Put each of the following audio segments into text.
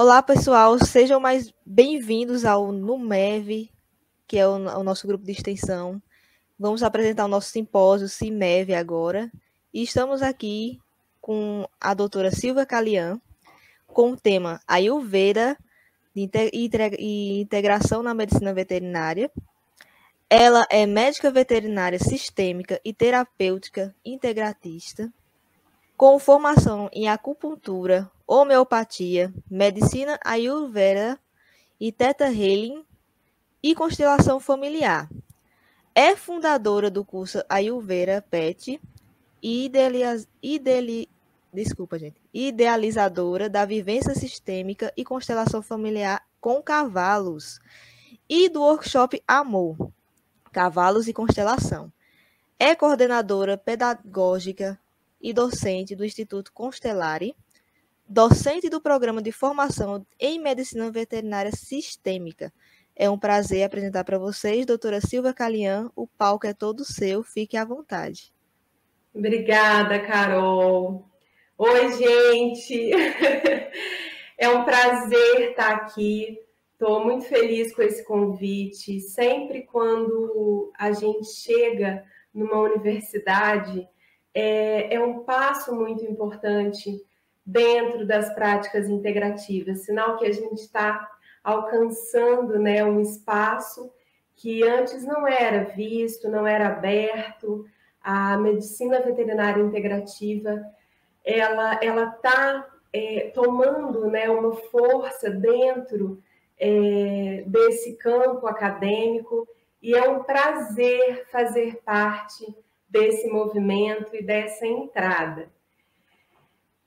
Olá, pessoal, sejam mais bem-vindos ao NUMEV, que é o nosso grupo de extensão. Vamos apresentar o nosso simpósio CIMEV agora. E estamos aqui com a doutora Silvia Calian, com o tema Ayurveda e integração na medicina veterinária. Ela é médica veterinária sistêmica e terapêutica integratista, com formação em acupuntura, homeopatia, medicina ayurveda e Theta Healing e constelação familiar. É fundadora do curso Ayurveda PET e idealizadora da vivência sistêmica e constelação familiar com cavalos e do workshop Amor, Cavalos e Constelação. É coordenadora pedagógica e docente do Instituto Constellari, docente do Programa de Formação em Medicina Veterinária Sistêmica. É um prazer apresentar para vocês, doutora Silvia Calian. O palco é todo seu, fique à vontade. Obrigada, Carol. Oi, gente. É um prazer estar aqui. Estou muito feliz com esse convite. Sempre quando a gente chega numa universidade, é um passo muito importante dentro das práticas integrativas, sinal que a gente está alcançando, né, um espaço que antes não era visto, não era aberto. A medicina veterinária integrativa, ela está tomando, né, uma força dentro desse campo acadêmico, e é um prazer fazer parte desse movimento e dessa entrada.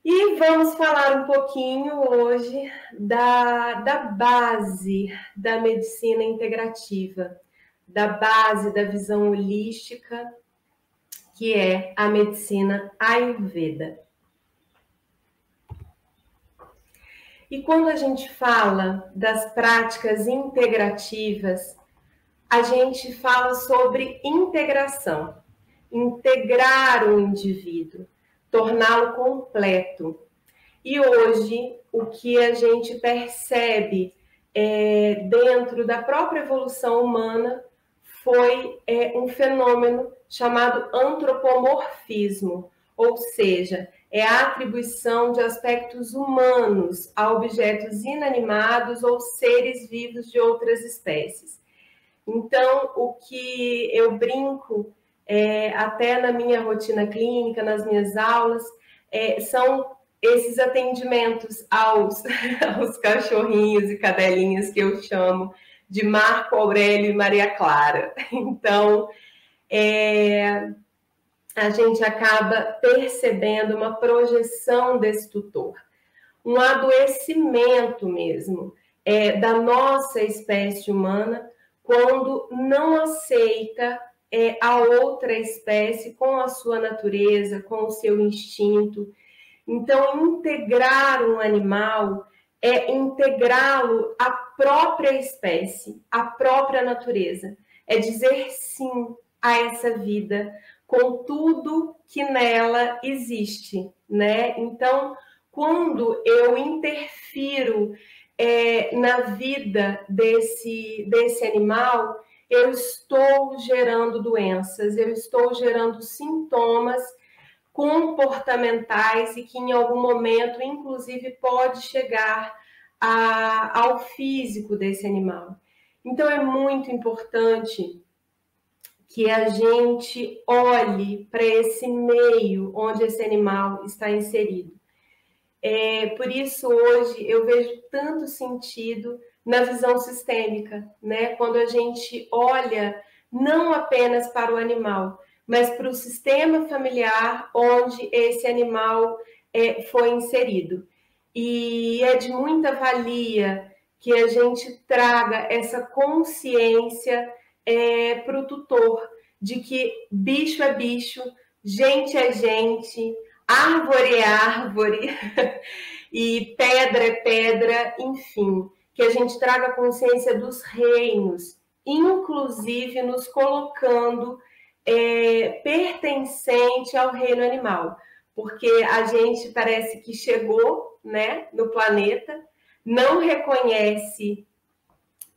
E vamos falar um pouquinho hoje da base da medicina integrativa, da base da visão holística, que é a medicina Ayurveda. E quando a gente fala das práticas integrativas, a gente fala sobre integração, integrar o indivíduo, torná-lo completo. E hoje, o que a gente percebe dentro da própria evolução humana foi um fenômeno chamado antropomorfismo, ou seja, é a atribuição de aspectos humanos a objetos inanimados ou seres vivos de outras espécies. Então, o que eu brinco até na minha rotina clínica, nas minhas aulas, são esses atendimentos aos cachorrinhos e cadelinhas que eu chamo de Marco Aurélio e Maria Clara. Então, a gente acaba percebendo uma projeção desse tutor, um adoecimento mesmo da nossa espécie humana quando não aceita a outra espécie com a sua natureza, com o seu instinto. Então, integrar um animal é integrá-lo à própria espécie, à própria natureza. É dizer sim a essa vida, com tudo que nela existe, né? Então, quando eu interfiro na vida desse animal, eu estou gerando doenças, eu estou gerando sintomas comportamentais e que em algum momento, inclusive, pode chegar ao físico desse animal. Então, é muito importante que a gente olhe para esse meio onde esse animal está inserido. Por isso, hoje, eu vejo tanto sentido na visão sistêmica, né? Quando a gente olha não apenas para o animal, mas para o sistema familiar onde esse animal foi inserido. E é de muita valia que a gente traga essa consciência para o tutor, de que bicho é bicho, gente é gente, árvore é árvore e pedra é pedra, enfim, que a gente traga consciência dos reinos, inclusive nos colocando pertencente ao reino animal, porque a gente parece que chegou, né, no planeta, não reconhece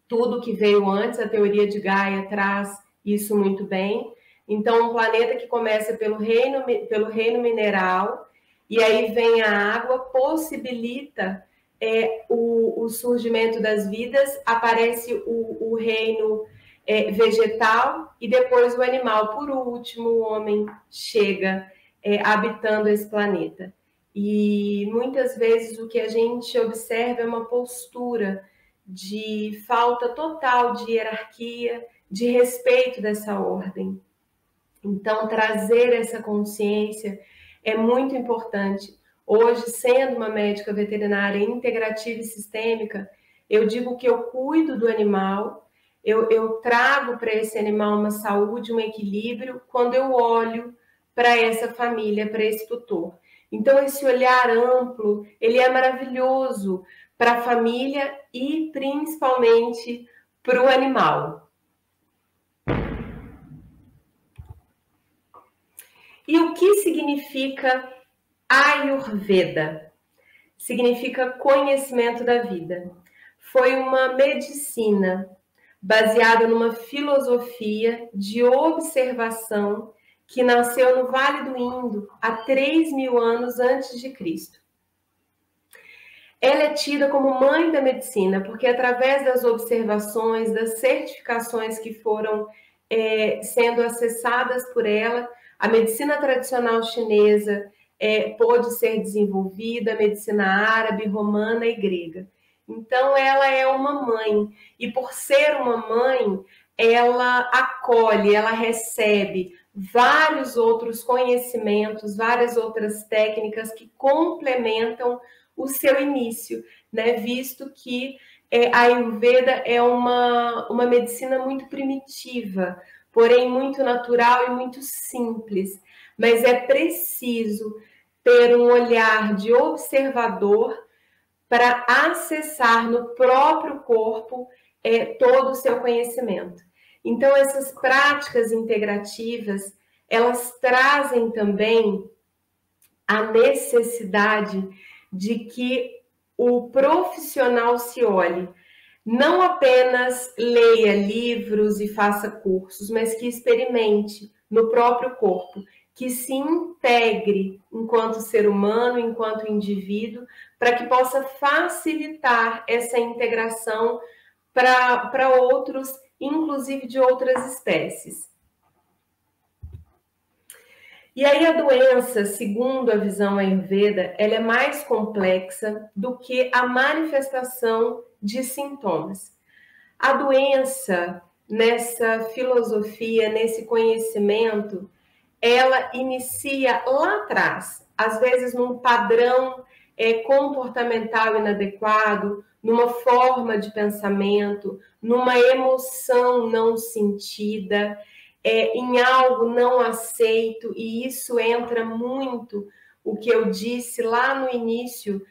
tudo que veio antes. A teoria de Gaia traz isso muito bem. Então, um planeta que começa pelo reino mineral, e aí vem a água, possibilita o surgimento das vidas, aparece o reino vegetal e depois o animal. Por último, o homem chega habitando esse planeta. E muitas vezes o que a gente observa é uma postura de falta total de hierarquia, de respeito dessa ordem. Então, trazer essa consciência é muito importante. Hoje, sendo uma médica veterinária integrativa e sistêmica, eu digo que eu cuido do animal, eu trago para esse animal uma saúde, um equilíbrio, quando eu olho para essa família, para esse tutor. Então, esse olhar amplo, ele é maravilhoso para a família e principalmente para o animal. E o que significa Ayurveda? Significa conhecimento da vida. Foi uma medicina baseada numa filosofia de observação que nasceu no Vale do Indo há 3.000 anos antes de Cristo. Ela é tida como mãe da medicina, porque através das observações, das certificações que foram sendo acessadas por ela, a medicina tradicional chinesa pôde ser desenvolvida, a medicina árabe, romana e grega. Então, ela é uma mãe, e por ser uma mãe, ela acolhe, ela recebe vários outros conhecimentos, várias outras técnicas que complementam o seu início, né? Visto que a Ayurveda é uma medicina muito primitiva, porém muito natural e muito simples, mas é preciso ter um olhar de observador para acessar no próprio corpo todo o seu conhecimento. Então, essas práticas integrativas, elas trazem também a necessidade de que o profissional se olhe, não apenas leia livros e faça cursos, mas que experimente no próprio corpo, que se integre enquanto ser humano, enquanto indivíduo, para que possa facilitar essa integração para outros, inclusive de outras espécies. E aí a doença, segundo a visão Ayurveda, ela é mais complexa do que a manifestação de sintomas. A doença, nessa filosofia, nesse conhecimento, ela inicia lá atrás, às vezes num padrão comportamental inadequado, numa forma de pensamento, numa emoção não sentida, em algo não aceito, e isso entra muito o que eu disse lá no início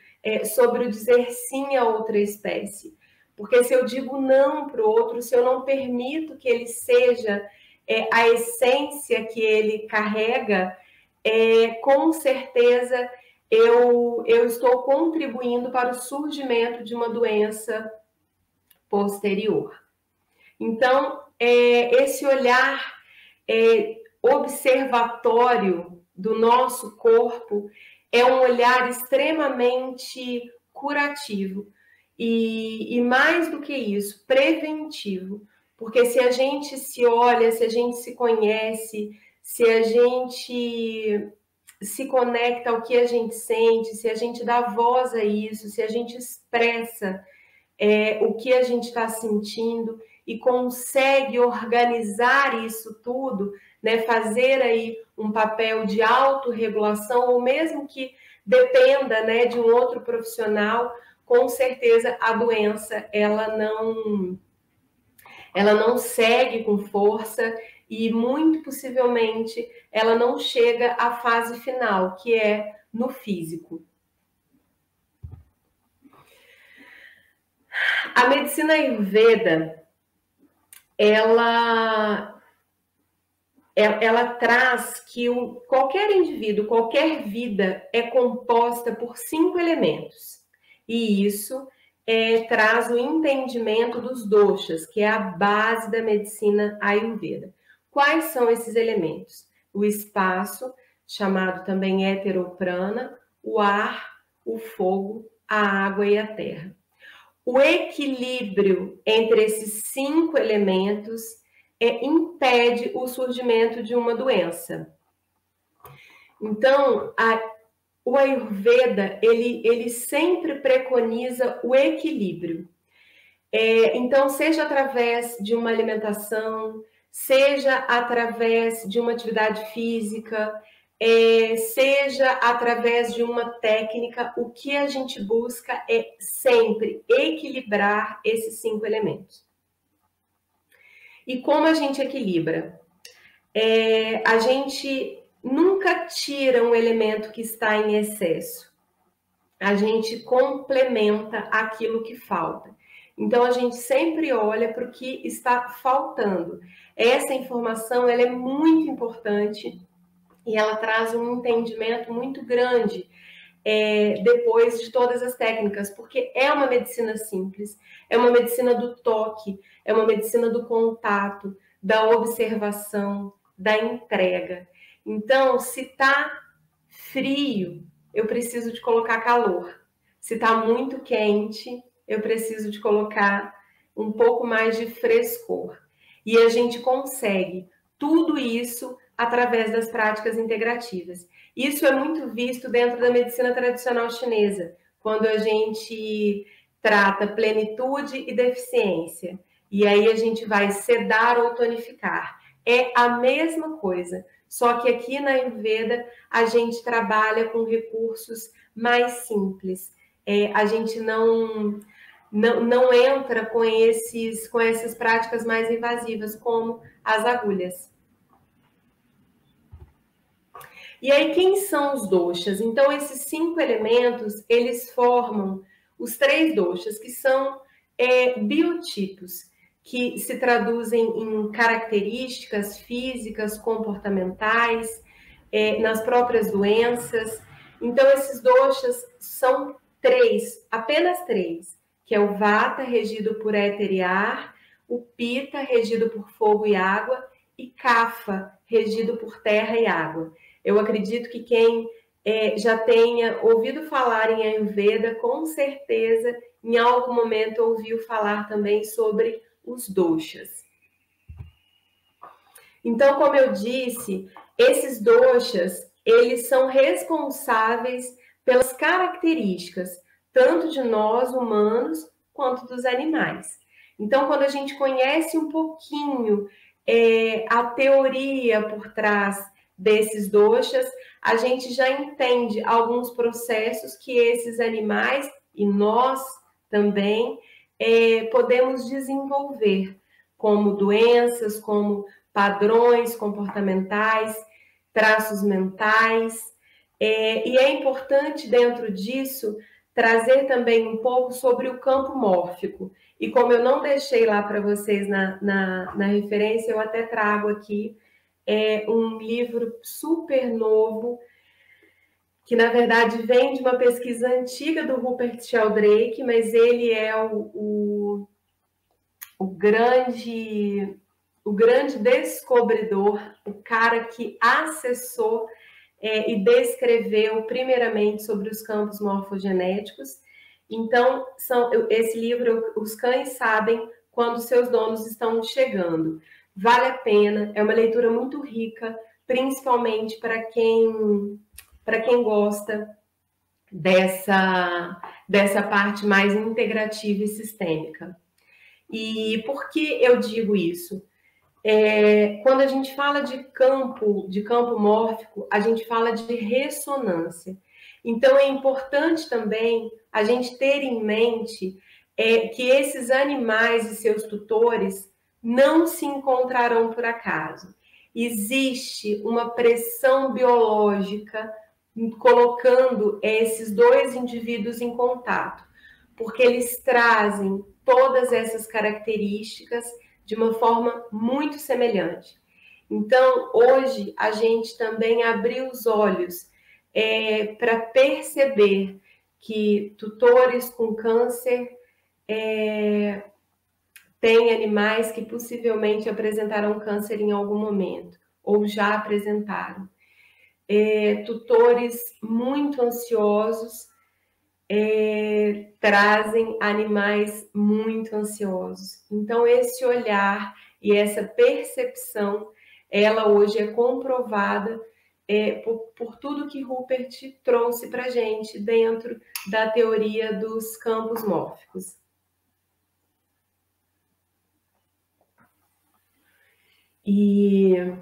sobre o dizer sim a outra espécie. Porque se eu digo não para o outro, se eu não permito que ele seja a essência que ele carrega, com certeza eu estou contribuindo para o surgimento de uma doença posterior. Então, esse olhar observatório do nosso corpo é um olhar extremamente curativo e mais do que isso, preventivo, porque se a gente se olha, se a gente se conhece, se a gente se conecta ao que a gente sente, se a gente dá voz a isso, se a gente expressa o que a gente está sentindo e consegue organizar isso tudo, né, fazer aí um papel de autorregulação, ou mesmo que dependa, né, de um outro profissional, com certeza a doença ela não segue com força e muito possivelmente ela não chega à fase final, que é no físico. A medicina Ayurveda, ela traz que qualquer indivíduo, qualquer vida é composta por 5 elementos. E isso traz o entendimento dos doshas, que é a base da medicina Ayurveda. Quais são esses elementos? O espaço, chamado também heteroprana, o ar, o fogo, a água e a terra. O equilíbrio entre esses 5 elementos impede o surgimento de uma doença. Então, o Ayurveda, ele sempre preconiza o equilíbrio. Então, seja através de uma alimentação, seja através de uma atividade física, seja através de uma técnica, o que a gente busca é sempre equilibrar esses 5 elementos. E como a gente equilibra? A gente nunca tira um elemento que está em excesso. A gente complementa aquilo que falta. Então, a gente sempre olha para o que está faltando. Essa informação ela é muito importante e ela traz um entendimento muito grande depois de todas as técnicas, porque é uma medicina simples, é uma medicina do toque, é uma medicina do contato, da observação, da entrega. Então, se está frio, eu preciso de colocar calor. Se está muito quente, eu preciso de colocar um pouco mais de frescor. E a gente consegue tudo isso através das práticas integrativas. Isso é muito visto dentro da medicina tradicional chinesa, quando a gente trata plenitude e deficiência. E aí a gente vai sedar ou tonificar. É a mesma coisa, só que aqui na Ayurveda a gente trabalha com recursos mais simples. A gente não entra com essas práticas mais invasivas, como as agulhas. E aí, quem são os doshas? Então, esses 5 elementos, eles formam os 3 doshas, que são biotipos, que se traduzem em características físicas, comportamentais, nas próprias doenças. Então, esses doshas são 3, apenas 3, que é o Vata, regido por éter e ar, o Pitta, regido por fogo e água, e Kapha, regido por terra e água. Eu acredito que quem já tenha ouvido falar em Ayurveda, com certeza, em algum momento ouviu falar também sobre os doshas. Então, como eu disse, esses doshas, eles são responsáveis pelas características, tanto de nós, humanos, quanto dos animais. Então, quando a gente conhece um pouquinho a teoria por trás desses doshas, a gente já entende alguns processos que esses animais e nós também podemos desenvolver, como doenças, como padrões comportamentais, traços mentais. E é importante, dentro disso, trazer também um pouco sobre o campo mórfico. E como eu não deixei lá para vocês na referência, eu até trago aqui um livro super novo, que na verdade vem de uma pesquisa antiga do Rupert Sheldrake, mas ele é o grande descobridor, o cara que acessou e descreveu primeiramente sobre os campos morfogenéticos. Então, esse livro, Os Cães Sabem Quando Seus Donos Estão Chegando. Vale a pena, é uma leitura muito rica, principalmente para quem gosta dessa parte mais integrativa e sistêmica. E por que eu digo isso? Quando a gente fala de campo mórfico, a gente fala de ressonância. Então, é importante também a gente ter em mente que esses animais e seus tutores não se encontrarão por acaso. Existe uma pressão biológica colocando esses 2 indivíduos em contato, porque eles trazem todas essas características de uma forma muito semelhante. Então, hoje, a gente também abriu os olhos para perceber que tutores com câncer tem animais que possivelmente apresentarão câncer em algum momento, ou já apresentaram. Tutores muito ansiosos trazem animais muito ansiosos. Então, esse olhar e essa percepção, ela hoje é comprovada por tudo que Rupert trouxe para a gente dentro da teoria dos campos mórficos. E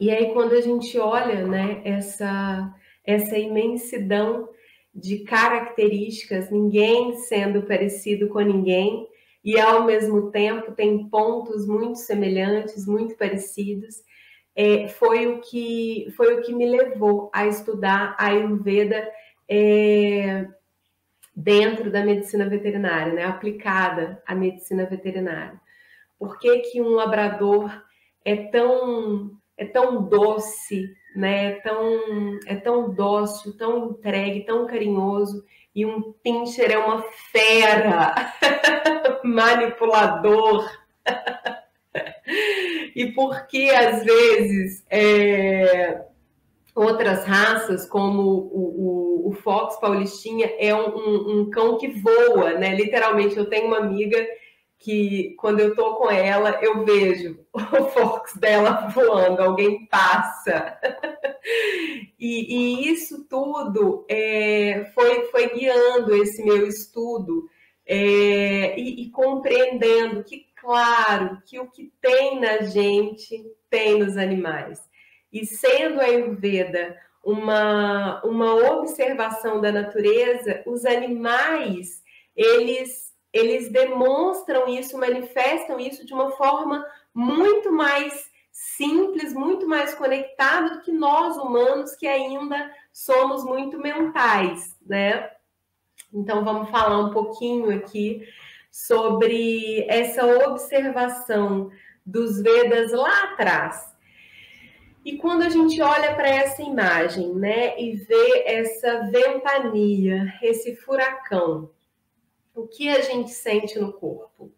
aí, quando a gente olha, né, essa imensidão de características, ninguém sendo parecido com ninguém, e ao mesmo tempo tem pontos muito semelhantes, muito parecidos, foi o que me levou a estudar a Ayurveda dentro da medicina veterinária, né, aplicada à medicina veterinária. Por que que um labrador é tão doce, né? É tão dócil, tão entregue, tão carinhoso, e um pincher é uma fera, manipulador. E por que às vezes outras raças, como o Fox Paulistinha, é um cão que voa, né? Literalmente, eu tenho uma amiga que quando eu tô com ela, eu vejo o Fox dela voando, alguém passa. E isso tudo foi guiando esse meu estudo e compreendendo que, claro, que o que tem na gente tem nos animais. E sendo a Ayurveda uma observação da natureza, os animais, eles demonstram isso, manifestam isso de uma forma muito mais simples, muito mais conectada do que nós humanos, que ainda somos muito mentais, né? Então, vamos falar um pouquinho aqui sobre essa observação dos Vedas lá atrás. E quando a gente olha para essa imagem, né, e vê essa ventania, esse furacão, o que a gente sente no corpo?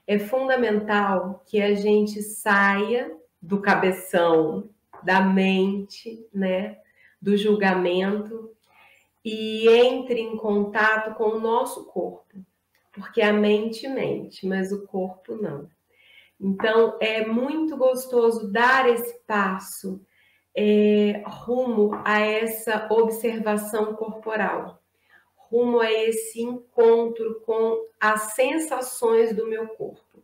É fundamental que a gente saia do cabeção, da mente, né, do julgamento e entre em contato com o nosso corpo, porque a mente mente, mas o corpo não. Então, é muito gostoso dar esse passo rumo a essa observação corporal, rumo a esse encontro com as sensações do meu corpo,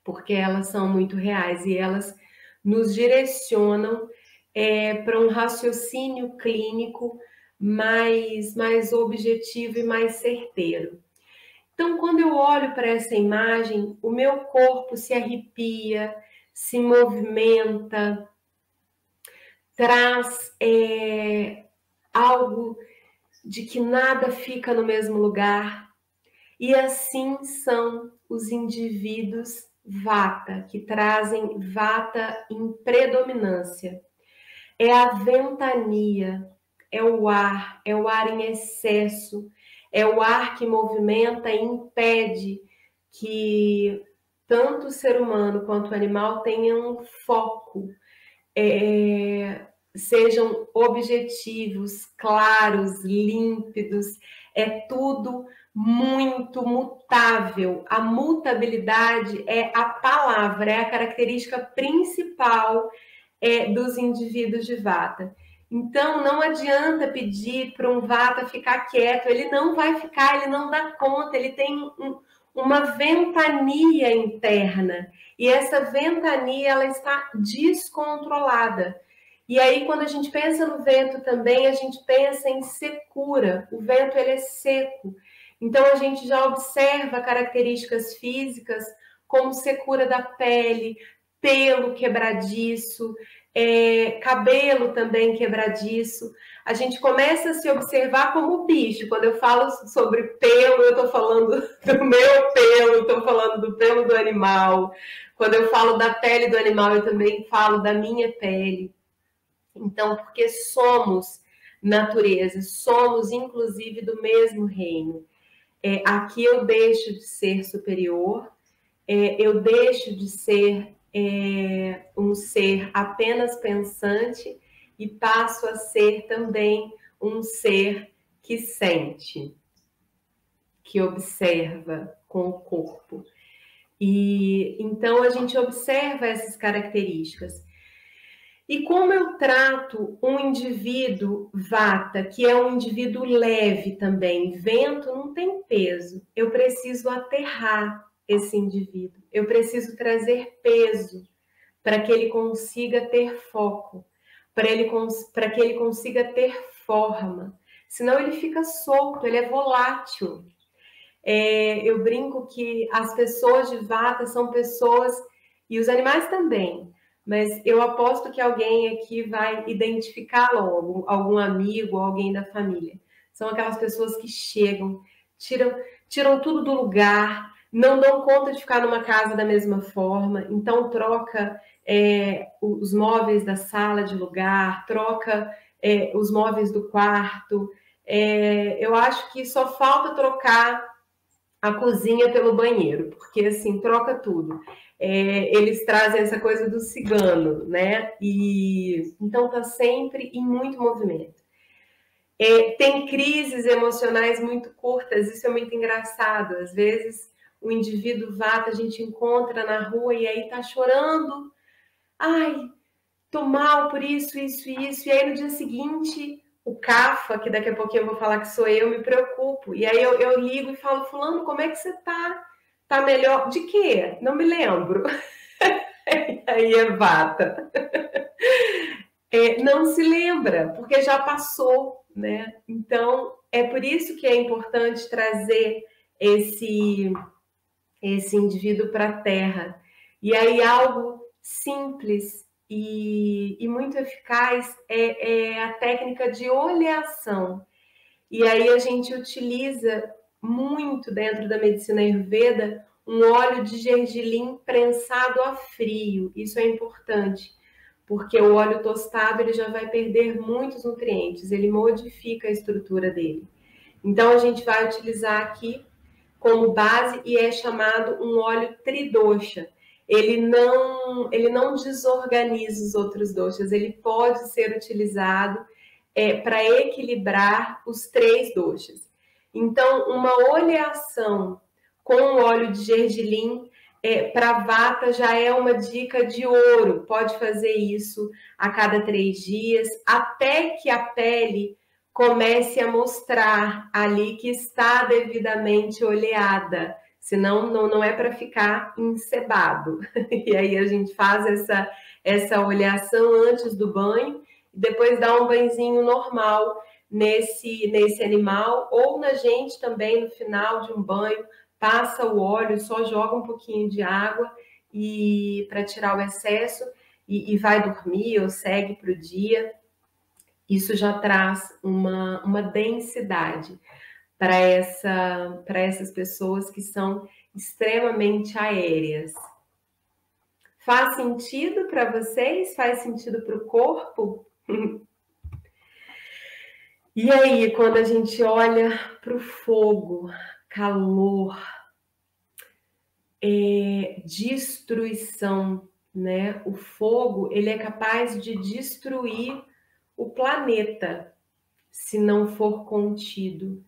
porque elas são muito reais e elas nos direcionam para um raciocínio clínico mais objetivo e mais certeiro. Então, quando eu olho para essa imagem, o meu corpo se arrepia, se movimenta, traz algo de que nada fica no mesmo lugar. E assim são os indivíduos Vata, que trazem Vata em predominância. É a ventania, é o ar em excesso, é o ar que movimenta e impede que tanto o ser humano quanto o animal tenham foco, sejam objetivos, claros, límpidos, é tudo muito mutável. A mutabilidade é a palavra, é a característica principal dos indivíduos de Vata. Então, não adianta pedir para um Vata ficar quieto, ele não vai ficar, ele não dá conta, ele tem uma ventania interna, e essa ventania ela está descontrolada. E aí, quando a gente pensa no vento também, a gente pensa em secura. O vento ele é seco. Então, a gente já observa características físicas como secura da pele, pelo quebradiço, cabelo também quebradiço. A gente começa a se observar como bicho. Quando eu falo sobre pelo, eu estou falando do meu pelo, estou falando do pelo do animal. Quando eu falo da pele do animal, eu também falo da minha pele. Então, porque somos natureza, somos inclusive do mesmo reino. Aqui eu deixo de ser superior, eu deixo de ser um ser apenas pensante e passo a ser também um ser que sente, que observa com o corpo. E então a gente observa essas características. E como eu trato um indivíduo vata, que é um indivíduo leve também, vento não tem peso, eu preciso aterrar esse indivíduo, eu preciso trazer peso para que ele consiga ter foco, para que ele consiga ter forma, senão ele fica solto, ele é volátil. Eu brinco que as pessoas de vata são pessoas, e os animais também, mas eu aposto que alguém aqui vai identificar logo, algum amigo, alguém da família. São aquelas pessoas que chegam, tiram tudo do lugar, não dão conta de ficar numa casa da mesma forma, então troca os móveis da sala de lugar, troca os móveis do quarto. Eu acho que só falta trocar a cozinha pelo banheiro, porque assim, troca tudo. Eles trazem essa coisa do cigano, né? E então tá sempre em muito movimento. Tem crises emocionais muito curtas, isso é muito engraçado. Às vezes o indivíduo vata a gente encontra na rua e aí tá chorando. Ai, tô mal por isso, isso, isso. E aí no dia seguinte, o Cafa, que daqui a pouquinho eu vou falar que sou eu, me preocupo. E aí eu ligo e falo, fulano, como é que você tá? Tá melhor? De quê? Não me lembro. Aí é vata. Não se lembra, porque já passou, né? Então, é por isso que é importante trazer esse indivíduo para a Terra. E aí algo simples e muito eficaz é a técnica de oleação. E aí a gente utiliza muito dentro da medicina Ayurveda um óleo de gergelim prensado a frio. Isso é importante, porque o óleo tostado ele já vai perder muitos nutrientes, ele modifica a estrutura dele. Então a gente vai utilizar aqui como base e é chamado um óleo tridosha. Ele não desorganiza os outros doshas, ele pode ser utilizado para equilibrar os 3 doshas. Então, uma oleação com óleo de gergelim para vata já é uma dica de ouro. Pode fazer isso a cada 3 dias, até que a pele comece a mostrar ali que está devidamente oleada, senão não é para ficar encebado. E aí a gente faz essa oleação antes do banho e depois dá um banhozinho normal nesse animal ou na gente também no final de um banho, passa o óleo, só joga um pouquinho de água e para tirar o excesso e vai dormir ou segue para o dia. Isso já traz uma densidade para essas pessoas que são extremamente aéreas. Faz sentido para vocês? Faz sentido para o corpo? E aí, quando a gente olha para o fogo, calor, destruição, né? O fogo, ele é capaz de destruir o planeta, se não for contido.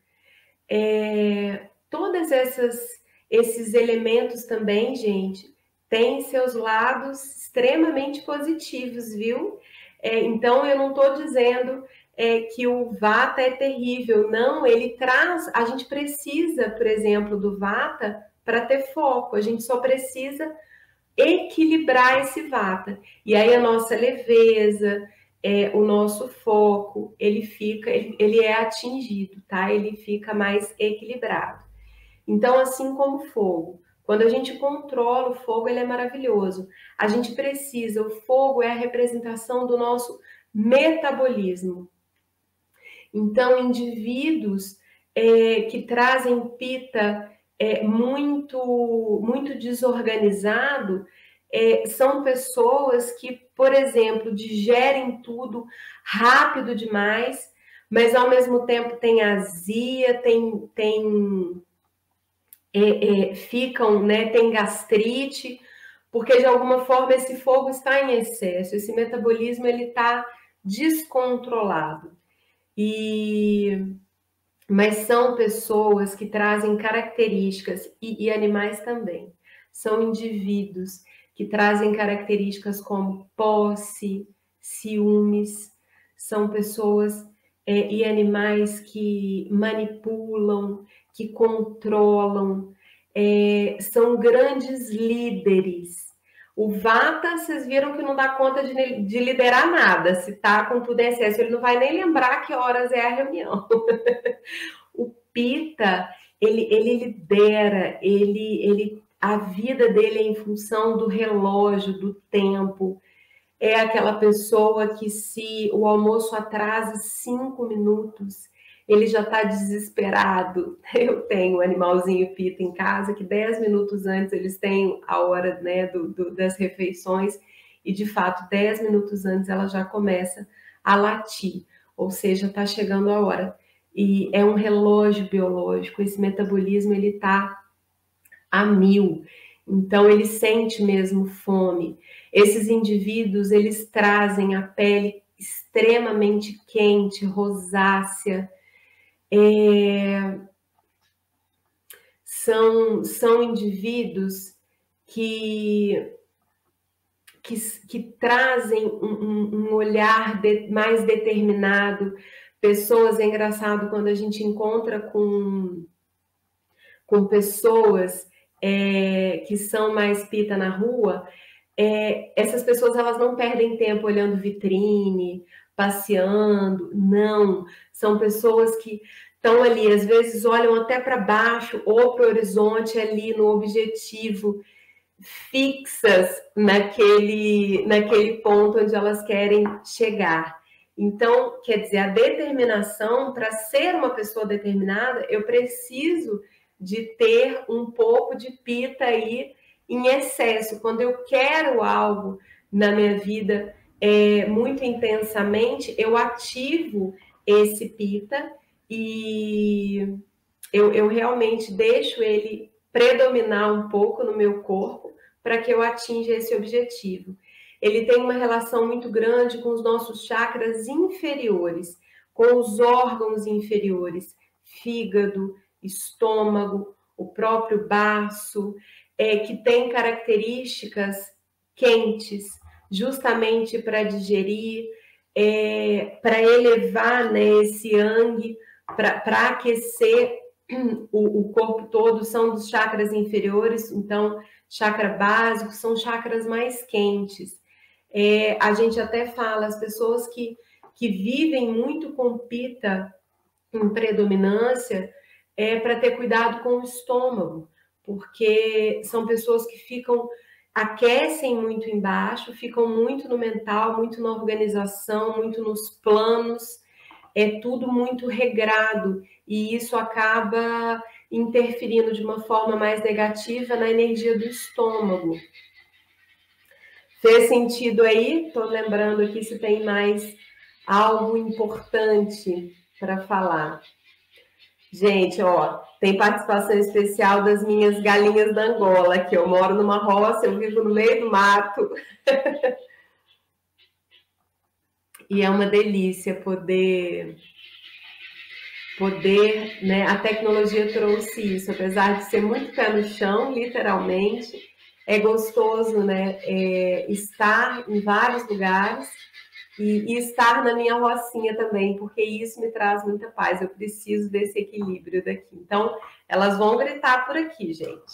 Todos esses elementos também, gente, têm seus lados extremamente positivos, viu? Então, eu não estou dizendo que o vata é terrível, não, ele traz, a gente precisa, por exemplo, do vata para ter foco, a gente só precisa equilibrar esse vata, e aí a nossa leveza, o nosso foco, ele é atingido, tá? Ele fica mais equilibrado. Então, assim como o fogo, quando a gente controla o fogo, ele é maravilhoso. A gente precisa, o fogo é a representação do nosso metabolismo. Então, indivíduos que trazem pita muito desorganizado, são pessoas que, por exemplo, digerem tudo rápido demais, mas ao mesmo tempo tem azia, tem ficam, né, tem gastrite, porque de alguma forma esse fogo está em excesso, esse metabolismo ele está descontrolado. Mas são pessoas que trazem características, e animais também, são indivíduos que trazem características como posse, ciúmes, são pessoas e animais que manipulam, que controlam, são grandes líderes. O Vata, vocês viram que não dá conta de liderar nada. Se tá com tudo em excesso, ele não vai nem lembrar que horas é a reunião. O Pitta, ele lidera, a vida dele é em função do relógio, do tempo. É aquela pessoa que se o almoço atrasa 5 minutos, ele já está desesperado. Eu tenho um animalzinho Pitta em casa, que 10 minutos antes eles têm a hora, né, das refeições, e de fato 10 minutos antes ela já começa a latir, ou seja, está chegando a hora. E é um relógio biológico, esse metabolismo ele está a 1000, então ele sente mesmo fome. Esses indivíduos, eles trazem a pele extremamente quente, rosácea, são indivíduos que trazem um olhar mais determinado. Pessoas, é engraçado quando a gente encontra com pessoas que são mais Pitta na rua, essas pessoas elas não perdem tempo olhando vitrine, passeando, não. São pessoas que estão ali, às vezes olham até para baixo ou para o horizonte ali no objetivo, fixas naquele ponto onde elas querem chegar. Então, quer dizer, a determinação, para ser uma pessoa determinada, eu preciso de ter um pouco de Pitta aí em excesso. Quando eu quero algo na minha vida muito intensamente, eu ativo esse Pitta e eu realmente deixo ele predominar um pouco no meu corpo para que eu atinja esse objetivo. Ele tem uma relação muito grande com os nossos chakras inferiores, com os órgãos inferiores, fígado, estômago, o próprio baço, que tem características quentes, justamente para digerir, para elevar, né, esse yang, para aquecer o corpo todo. São dos chakras inferiores, então, chakra básico, são chakras mais quentes. A gente até fala, as pessoas que vivem muito com Pitta em predominância, para ter cuidado com o estômago, porque são pessoas que aquecem muito embaixo, ficam muito no mental, muito na organização, muito nos planos, é tudo muito regrado, e isso acaba interferindo de uma forma mais negativa na energia do estômago. Fez sentido aí? Estou lembrando aqui se tem mais algo importante para falar. Gente, ó, tem participação especial das minhas galinhas da Angola, que eu moro numa roça, eu vivo no meio do mato. E é uma delícia poder, né? A tecnologia trouxe isso, apesar de ser muito pé no chão, literalmente, é gostoso, né? Estar em vários lugares e estar na minha rocinha também, porque isso me traz muita paz. Eu preciso desse equilíbrio daqui. Então, elas vão gritar por aqui, gente.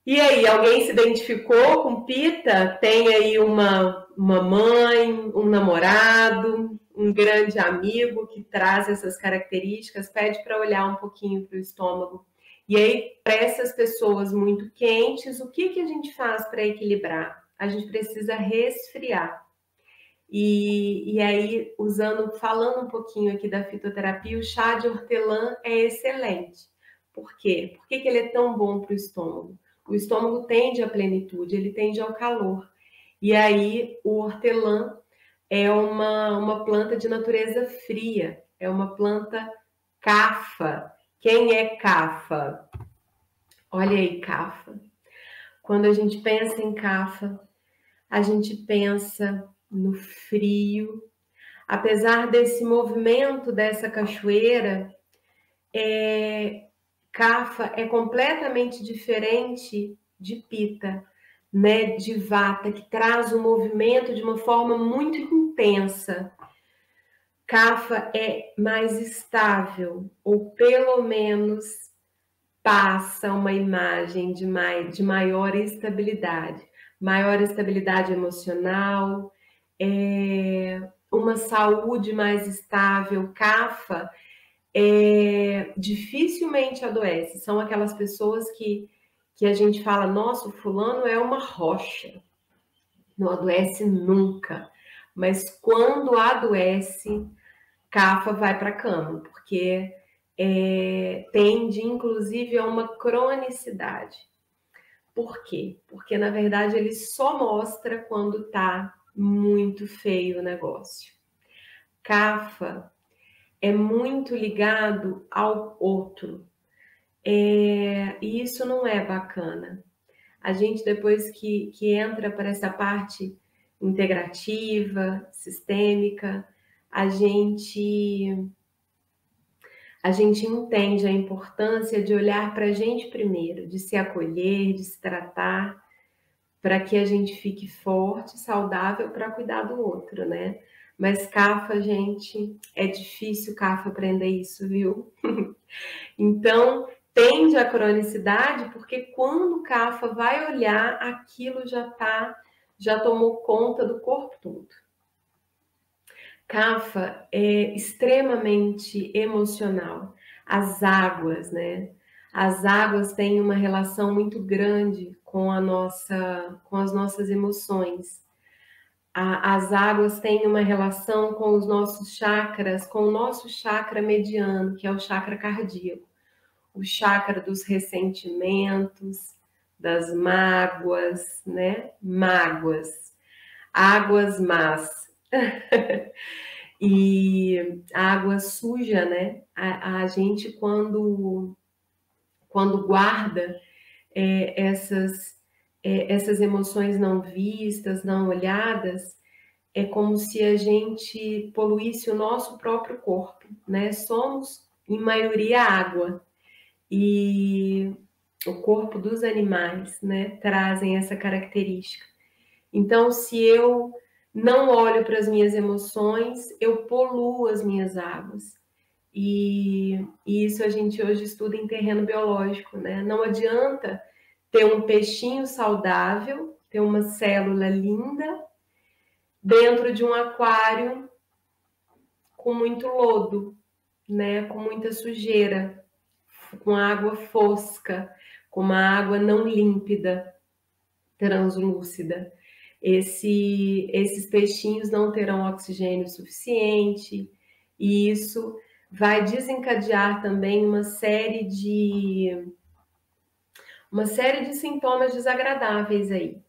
E aí, alguém se identificou com Pitta? Tem aí uma mãe, um namorado, um grande amigo que traz essas características? Pede para olhar um pouquinho para o estômago. E aí, para essas pessoas muito quentes, o que a gente faz para equilibrar? A gente precisa resfriar. E aí, falando um pouquinho aqui da fitoterapia, o chá de hortelã é excelente. Por quê? Por que ele é tão bom para o estômago? O estômago tende à plenitude, ele tende ao calor. E aí, o hortelã é uma planta de natureza fria, é uma planta cafa, Quem é Kapha? Olha aí, Kapha. Quando a gente pensa em Kapha, a gente pensa no frio. Apesar desse movimento dessa cachoeira, Kapha é completamente diferente de Pitta, né? De Vata, que traz o movimento de uma forma muito intensa. Kapha é mais estável, ou pelo menos passa uma imagem de maior estabilidade emocional, uma saúde mais estável. Kapha dificilmente adoece, são aquelas pessoas que a gente fala, nossa, o fulano é uma rocha, não adoece nunca, mas quando adoece, Kapha vai para a cama, porque tende, inclusive, a uma cronicidade. Por quê? Porque, na verdade, ele só mostra quando está muito feio o negócio. Kapha é muito ligado ao outro. E isso não é bacana. A gente, depois que entra para essa parte integrativa, sistêmica, a gente entende a importância de olhar para a gente primeiro, de se acolher, de se tratar, para que a gente fique forte, saudável para cuidar do outro, né? Mas Kapha, gente, é difícil Kapha aprender isso, viu? Então, tende à cronicidade, porque quando Kapha vai olhar, aquilo já tomou conta do corpo todo. Kapha é extremamente emocional. As águas, né? As águas têm uma relação muito grande com as nossas emoções. As águas têm uma relação com os nossos chakras, com o nosso chakra mediano, que é o chakra cardíaco, o chakra dos ressentimentos, das mágoas, né? Mágoas, águas más. E a água suja, né? A gente, quando guarda essas emoções não vistas, não olhadas, é como se a gente poluísse o nosso próprio corpo, né? Somos, em maioria, água. E o corpo dos animais, né, trazem essa característica. Então, se eu não olho para as minhas emoções, eu poluo as minhas águas. E isso a gente hoje estuda em terreno biológico, né? Não adianta ter um peixinho saudável, ter uma célula linda, dentro de um aquário com muito lodo, né? Com muita sujeira, com água fosca, com uma água não límpida, translúcida. Esses peixinhos não terão oxigênio suficiente, e isso vai desencadear também uma série de sintomas desagradáveis aí.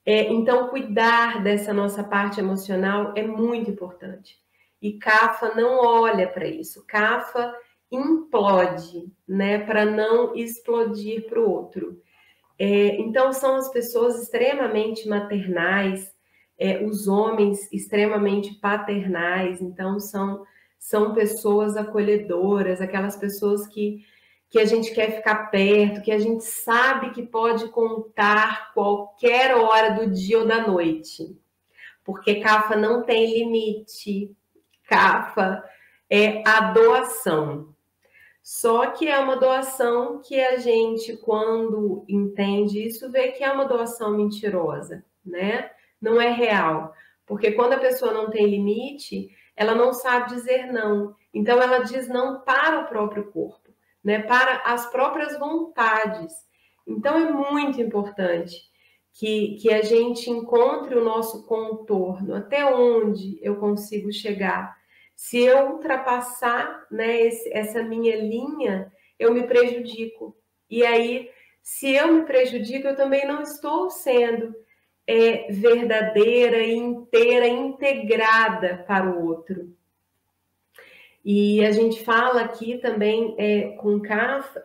Então, cuidar dessa nossa parte emocional é muito importante. E Kapha não olha para isso. Kapha implode, né, para não explodir para o outro. Então, são as pessoas extremamente maternais, os homens extremamente paternais. Então, são pessoas acolhedoras, aquelas pessoas que a gente quer ficar perto, que a gente sabe que pode contar qualquer hora do dia ou da noite. Porque Kapha não tem limite. Kapha é a doação. Só que é uma doação que a gente, quando entende isso, vê que é uma doação mentirosa, né? Não é real. Porque quando a pessoa não tem limite, ela não sabe dizer não. Então, ela diz não para o próprio corpo, né? Para as próprias vontades. Então, é muito importante que a gente encontre o nosso contorno, até onde eu consigo chegar. Se eu ultrapassar, né, essa minha linha, eu me prejudico. E aí, se eu me prejudico, eu também não estou sendo verdadeira, inteira, integrada para o outro. E a gente fala aqui também com CAFA,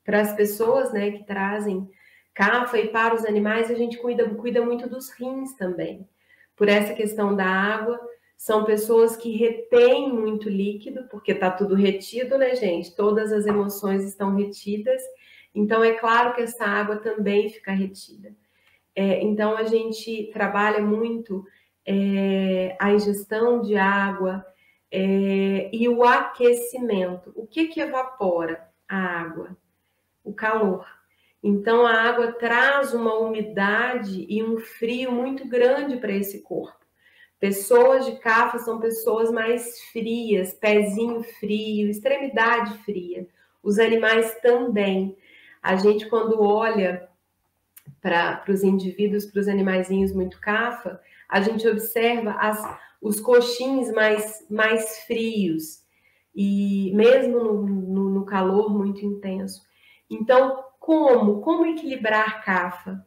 para as pessoas, né, que trazem CAFA e para os animais, a gente cuida muito dos rins também. Por essa questão da água, são pessoas que retêm muito líquido, porque está tudo retido, né, gente? Todas as emoções estão retidas. Então, é claro que essa água também fica retida. Então, a gente trabalha muito a ingestão de água e o aquecimento. O que evapora a água? O calor. Então, a água traz uma umidade e um frio muito grande para esse corpo. Pessoas de CAFA são pessoas mais frias, pezinho frio, extremidade fria. Os animais também. A gente, quando olha para os indivíduos, para os animaizinhos muito CAFA, a gente observa os coxins mais frios, e mesmo no calor muito intenso. Então, como equilibrar CAFA?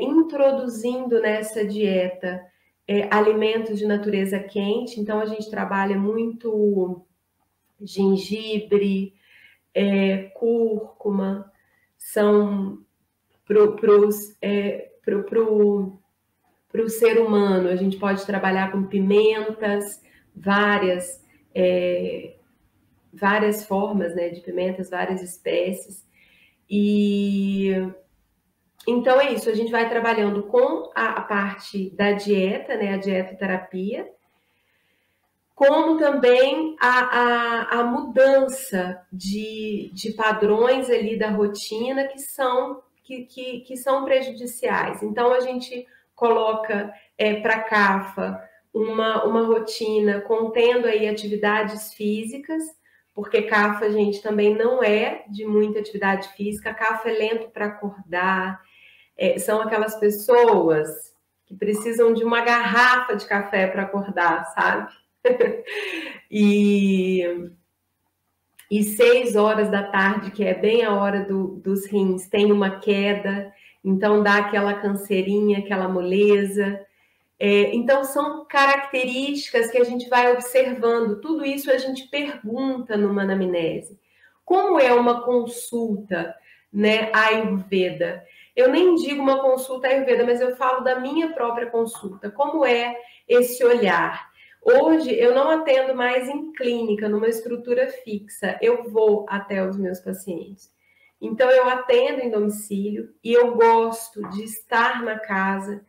Introduzindo nessa dieta alimentos de natureza quente. Então, a gente trabalha muito gengibre, cúrcuma, são para o ser humano. A gente pode trabalhar com pimentas, várias formas, né, de pimentas, várias espécies. E então é isso, a gente vai trabalhando com a parte da dieta, né, a dietoterapia, como também a mudança de padrões ali da rotina que são prejudiciais. Então, a gente coloca para a CAFA uma rotina contendo aí atividades físicas, porque CAFA, gente, também não é de muita atividade física. CAFA é lento para acordar, são aquelas pessoas que precisam de uma garrafa de café para acordar, sabe? E 6 horas da tarde, que é bem a hora dos rins, tem uma queda, então dá aquela canseirinha, aquela moleza. Então, são características que a gente vai observando. Tudo isso a gente pergunta numa anamnese. Como é uma consulta, né, Ayurveda? Eu nem digo uma consulta Ayurveda, mas eu falo da minha própria consulta. Como é esse olhar? Hoje, eu não atendo mais em clínica, numa estrutura fixa. Eu vou até os meus pacientes. Então, eu atendo em domicílio e eu gosto de estar na casa.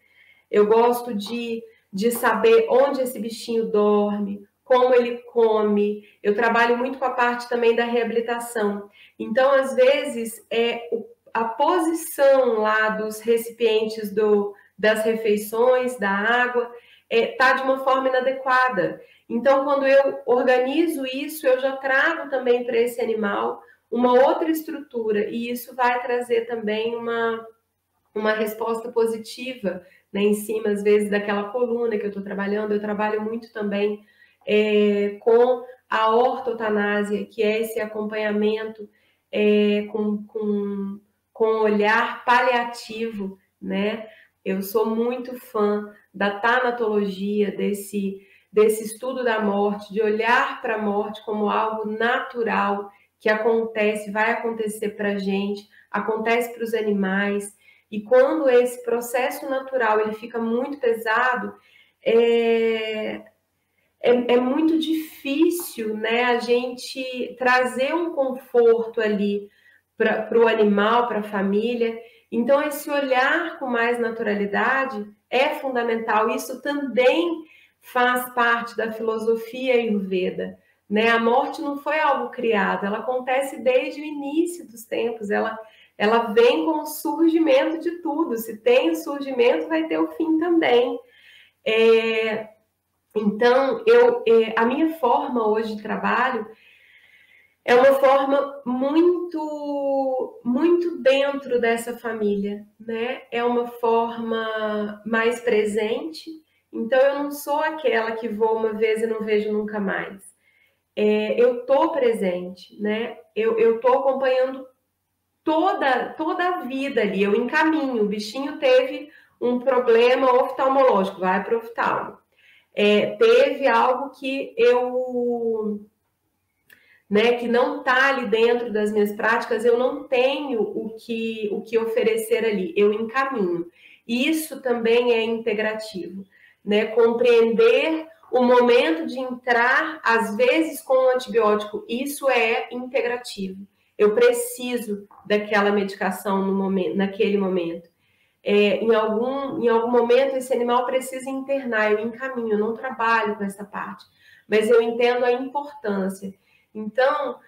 Eu gosto de saber onde esse bichinho dorme, como ele come. Eu trabalho muito com a parte também da reabilitação. Então, às vezes, a posição lá dos recipientes das refeições, da água, está de uma forma inadequada. Então, quando eu organizo isso, eu já trago também para esse animal uma outra estrutura, e isso vai trazer também uma resposta positiva, né, em cima, às vezes, daquela coluna que eu estou trabalhando. Eu trabalho muito também com a ortotanásia, que é esse acompanhamento com olhar paliativo, né? Eu sou muito fã da tanatologia, desse estudo da morte, de olhar para a morte como algo natural, que acontece, vai acontecer para a gente, acontece para os animais. E quando esse processo natural ele fica muito pesado, é muito difícil, né, a gente trazer um conforto ali para o animal, para a família. Então, esse olhar com mais naturalidade é fundamental. Isso também faz parte da filosofia Ayurveda, né? A morte não foi algo criado, ela acontece desde o início dos tempos. Ela vem com o surgimento de tudo. Se tem o surgimento, vai ter o fim também. Então, a minha forma hoje de trabalho é uma forma muito, muito dentro dessa família, né? É uma forma mais presente. Então, eu não sou aquela que vou uma vez e não vejo nunca mais. Eu estou presente, né? Eu estou acompanhando toda a vida ali, eu encaminho. O bichinho teve um problema oftalmológico, vai para o oftalmo. teve algo que eu, né, que não está ali dentro das minhas práticas, eu não tenho o que oferecer ali, eu encaminho. Isso também é integrativo, né? Compreender o momento de entrar, às vezes, com o antibiótico, isso é integrativo. Eu preciso daquela medicação no momento, naquele momento. Em algum momento, esse animal precisa internar, eu encaminho, eu não trabalho com essa parte, mas eu entendo a importância. Então,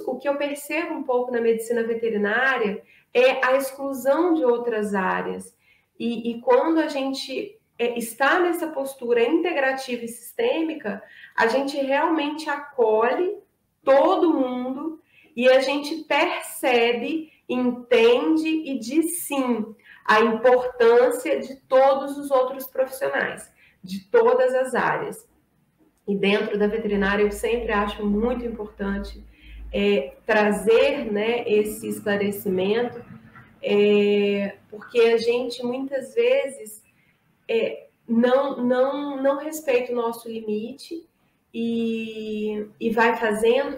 o que eu percebo um pouco na medicina veterinária é a exclusão de outras áreas. E quando a gente está nessa postura integrativa e sistêmica, a gente realmente acolhe todo mundo e a gente percebe, entende e diz sim à importância de todos os outros profissionais, de todas as áreas. E dentro da veterinária eu sempre acho muito importante trazer, né, esse esclarecimento, porque a gente muitas vezes não respeita o nosso limite e vai fazendo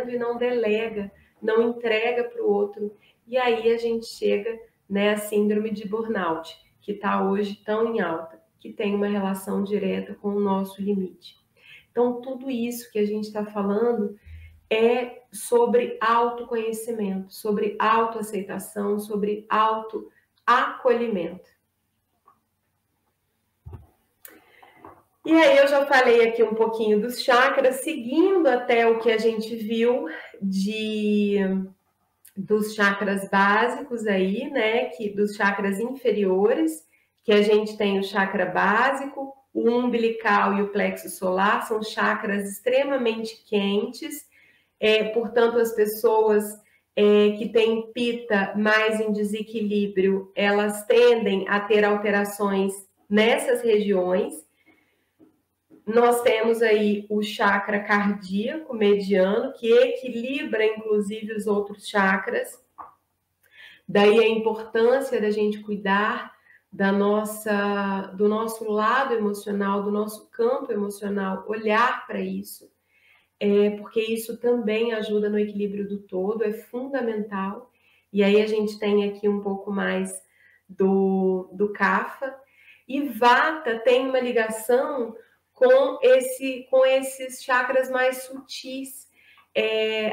e não delega, não entrega para o outro. E aí a gente chega, né, à síndrome de burnout, que está hoje tão em alta, que tem uma relação direta com o nosso limite. Então, tudo isso que a gente está falando é sobre autoconhecimento, sobre autoaceitação, sobre autoacolhimento. E aí eu já falei aqui um pouquinho dos chakras, seguindo até o que a gente viu dos chakras básicos aí, né, dos chakras inferiores, que a gente tem o chakra básico, o umbilical e o plexo solar, são chakras extremamente quentes, portanto, as pessoas que têm pita mais em desequilíbrio, elas tendem a ter alterações nessas regiões. Nós temos aí o chakra cardíaco mediano, que equilibra, inclusive, os outros chakras. Daí a importância da gente cuidar do nosso lado emocional, do nosso campo emocional, olhar para isso, porque isso também ajuda no equilíbrio do todo, é fundamental. E aí a gente tem aqui um pouco mais do Kapha. E Vata tem uma ligação com esses chakras mais sutis.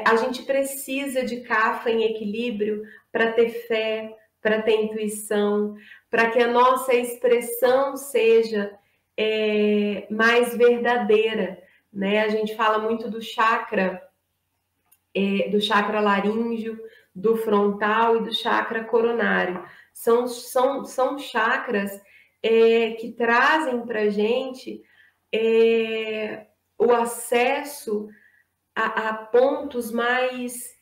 A gente precisa de Kapha em equilíbrio para ter fé, para ter intuição, para que a nossa expressão seja mais verdadeira, né? A gente fala muito do chakra laríngeo, do frontal e do chakra coronário. São chakras que trazem para a gente o acesso a pontos mais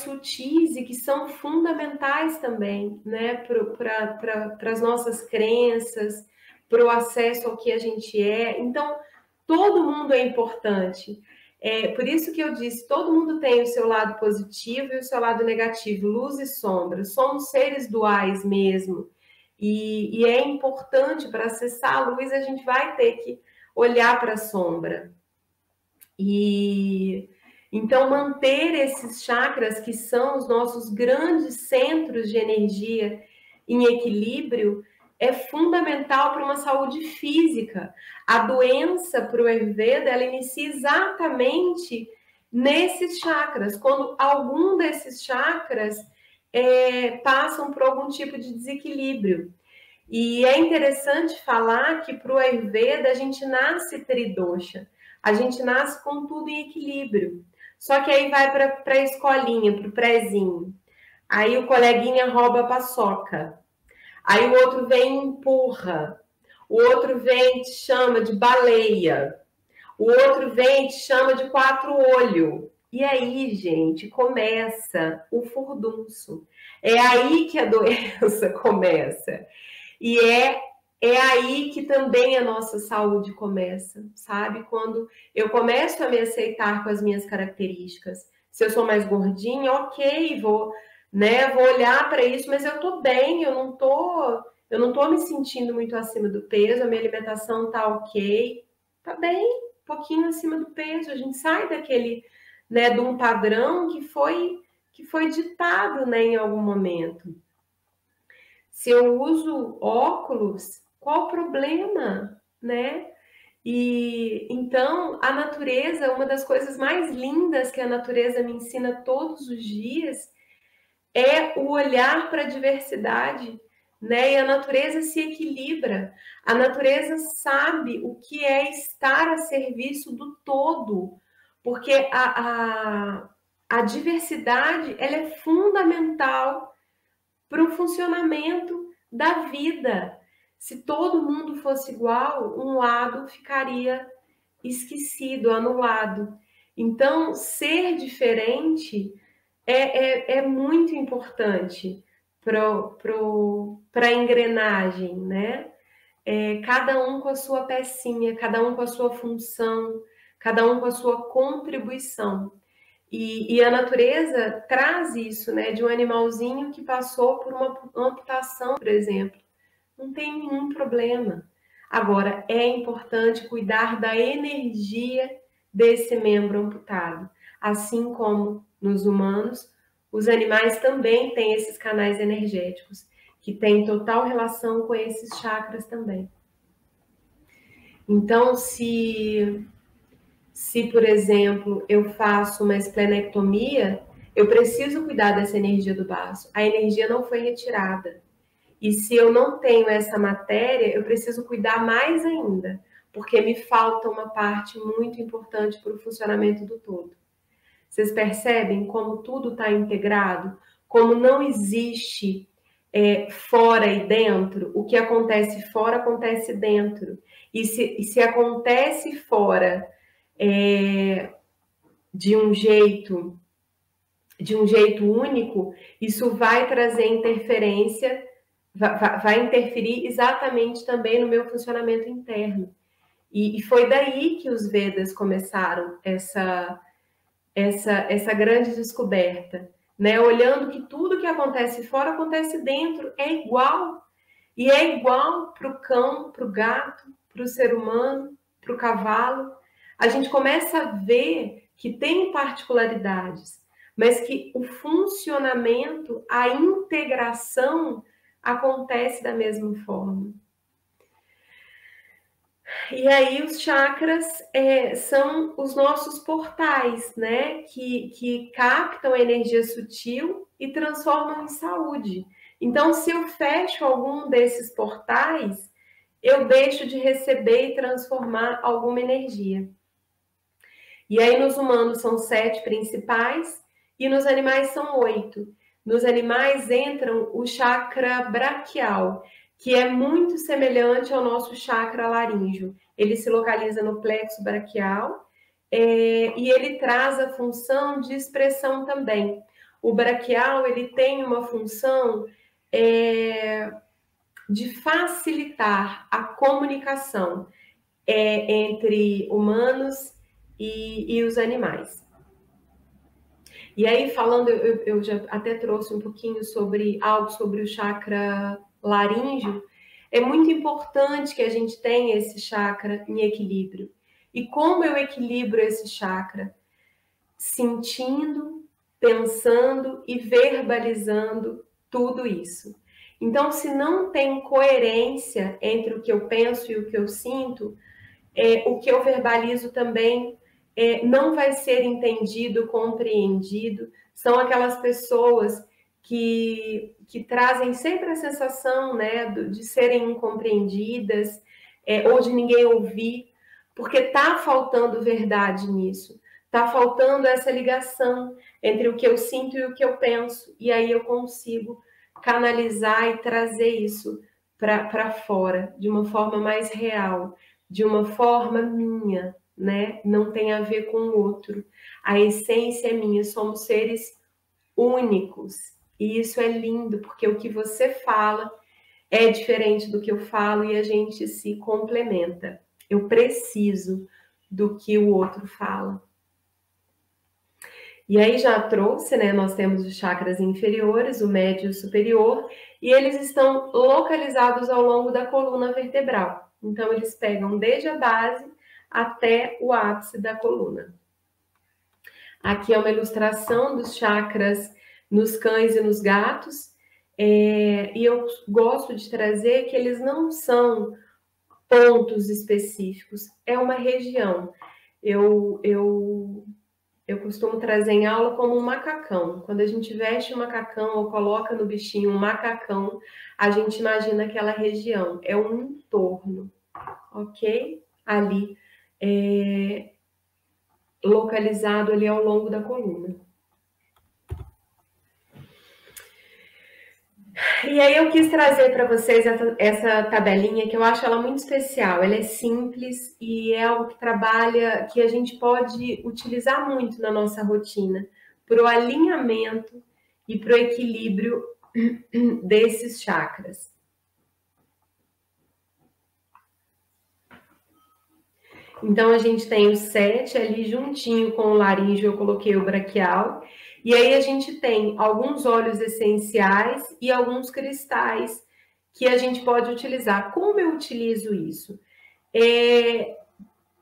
sutis e que são fundamentais também, né, para as nossas crenças, para o acesso ao que a gente é. Então, todo mundo é importante. Por isso que eu disse, todo mundo tem o seu lado positivo e o seu lado negativo, luz e sombra. Somos seres duais mesmo. E é importante, para acessar a luz, a gente vai ter que olhar para a sombra. E então manter esses chakras, que são os nossos grandes centros de energia, em equilíbrio, é fundamental para uma saúde física. A doença, para o Ayurveda, ela inicia exatamente nesses chakras, quando algum desses chakras passam por algum tipo de desequilíbrio. E é interessante falar que para o Ayurveda a gente nasce tridosha, a gente nasce com tudo em equilíbrio. Só que aí vai para a escolinha, para o prézinho. Aí o coleguinha rouba a paçoca. Aí o outro vem e empurra. O outro vem e te chama de baleia. O outro vem e te chama de quatro olhos. E aí, gente, começa o furdunço. É aí que a doença começa. E é aí que também a nossa saúde começa, sabe? Quando eu começo a me aceitar com as minhas características. Se eu sou mais gordinha, ok, vou olhar para isso, mas eu tô bem, eu não tô eu não estou me sentindo muito acima do peso, a minha alimentação está ok, está bem, um pouquinho acima do peso, a gente sai daquele, né, de um padrão que foi ditado, né, em algum momento. Se eu uso óculos, qual o problema, né? E então a natureza, uma das coisas mais lindas que a natureza me ensina todos os dias é o olhar para a diversidade, né? E a natureza se equilibra. A natureza sabe o que é estar a serviço do todo, porque a diversidade ela é fundamental para o funcionamento da vida. Se todo mundo fosse igual, um lado ficaria esquecido, anulado. Então, ser diferente é muito importante para a engrenagem, né? Cada um com a sua pecinha, cada um com a sua função, cada um com a sua contribuição. E a natureza traz isso, né? De um animalzinho que passou por uma amputação, por exemplo. Não tem nenhum problema. Agora, é importante cuidar da energia desse membro amputado. Assim como nos humanos, os animais também têm esses canais energéticos, que têm total relação com esses chakras também. Então, se, por exemplo, eu faço uma esplenectomia, eu preciso cuidar dessa energia do baço. A energia não foi retirada. E se eu não tenho essa matéria, eu preciso cuidar mais ainda, porque me falta uma parte muito importante para o funcionamento do todo. Vocês percebem como tudo está integrado? Como não existe fora e dentro? O que acontece fora acontece dentro. E se acontece fora de um jeito único, isso vai trazer interferência, vai interferir exatamente também no meu funcionamento interno. E foi daí que os Vedas começaram essa grande descoberta, né? Olhando que tudo que acontece fora acontece dentro, é igual. E é igual para o cão, para o gato, para o ser humano, para o cavalo. A gente começa a ver que tem particularidades, mas que o funcionamento, a integração acontece da mesma forma. E aí os chakras são os nossos portais, né? Que captam a energia sutil e transformam em saúde. Então, se eu fecho algum desses portais, eu deixo de receber e transformar alguma energia. E aí nos humanos são 7 principais e nos animais são 8. Nos animais entram o chakra braquial, que é muito semelhante ao nosso chakra laríngeo. Ele se localiza no plexo braquial e ele traz a função de expressão também. O braquial ele tem uma função de facilitar a comunicação entre humanos e os animais. E aí, falando, eu já até trouxe um pouquinho sobre algo sobre o chakra laríngeo. É muito importante que a gente tenha esse chakra em equilíbrio. E como eu equilibro esse chakra? Sentindo, pensando e verbalizando tudo isso. Então, se não tem coerência entre o que eu penso e o que eu sinto, o que eu verbalizo também não vai ser entendido, compreendido. São aquelas pessoas que trazem sempre a sensação, né, de serem incompreendidas ou de ninguém ouvir, porque está faltando verdade nisso. Está faltando essa ligação entre o que eu sinto e o que eu penso. E aí eu consigo canalizar e trazer isso para fora, de uma forma mais real, de uma forma minha, né? Não tem a ver com o outro. A essência é minha, somos seres únicos. E isso é lindo, porque o que você fala é diferente do que eu falo e a gente se complementa. Eu preciso do que o outro fala. E aí já trouxe, né? Nós temos os chakras inferiores, o médio e o superior, e eles estão localizados ao longo da coluna vertebral. Então, eles pegam desde a base até o ápice da coluna. Aqui é uma ilustração dos chakras nos cães e nos gatos, e eu gosto de trazer que eles não são pontos específicos, é uma região. Eu costumo trazer em aula como um macacão. Quando a gente veste um macacão ou coloca no bichinho um macacão, a gente imagina aquela região. É um entorno, ok? Ali, localizado ali ao longo da coluna. E aí eu quis trazer para vocês essa tabelinha que eu acho ela muito especial. Ela é simples e é algo que trabalha, que a gente pode utilizar muito na nossa rotina para o alinhamento e para o equilíbrio desses chakras. Então, a gente tem o 7 ali juntinho com o laríngeo, eu coloquei o braquial. E aí a gente tem alguns óleos essenciais e alguns cristais que a gente pode utilizar. Como eu utilizo isso?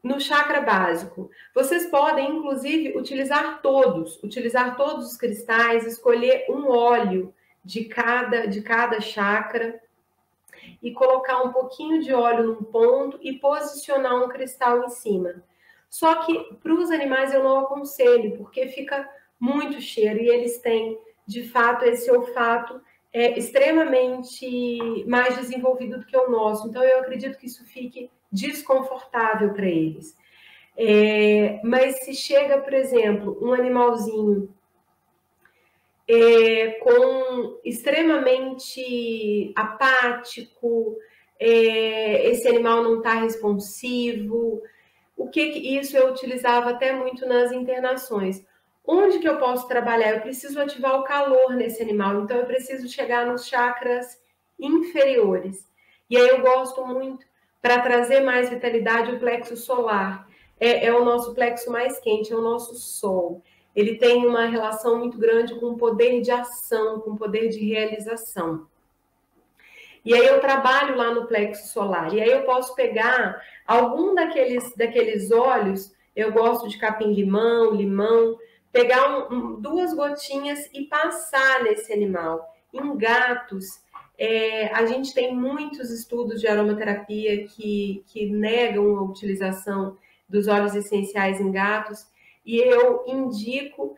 No chakra básico, vocês podem, inclusive, utilizar todos os cristais, escolher um óleo de cada chakra e colocar um pouquinho de óleo num ponto e posicionar um cristal em cima. Só que para os animais eu não aconselho, porque fica muito cheiro e eles têm, de fato, esse olfato extremamente mais desenvolvido do que o nosso. Então, eu acredito que isso fique desconfortável para eles. Mas se chega, por exemplo, um animalzinho extremamente apático, esse animal não está responsivo. O que isso eu utilizava até muito nas internações. Onde que eu posso trabalhar? Eu preciso ativar o calor nesse animal, então eu preciso chegar nos chakras inferiores. E aí eu gosto muito, para trazer mais vitalidade, o plexo solar. É o nosso plexo mais quente, é o nosso sol. Ele tem uma relação muito grande com o poder de ação, com o poder de realização. E aí eu trabalho lá no plexo solar. E aí eu posso pegar algum daqueles óleos, eu gosto de capim-limão, pegar 2 gotinhas e passar nesse animal. Em gatos, a gente tem muitos estudos de aromaterapia que negam a utilização dos óleos essenciais em gatos, e eu indico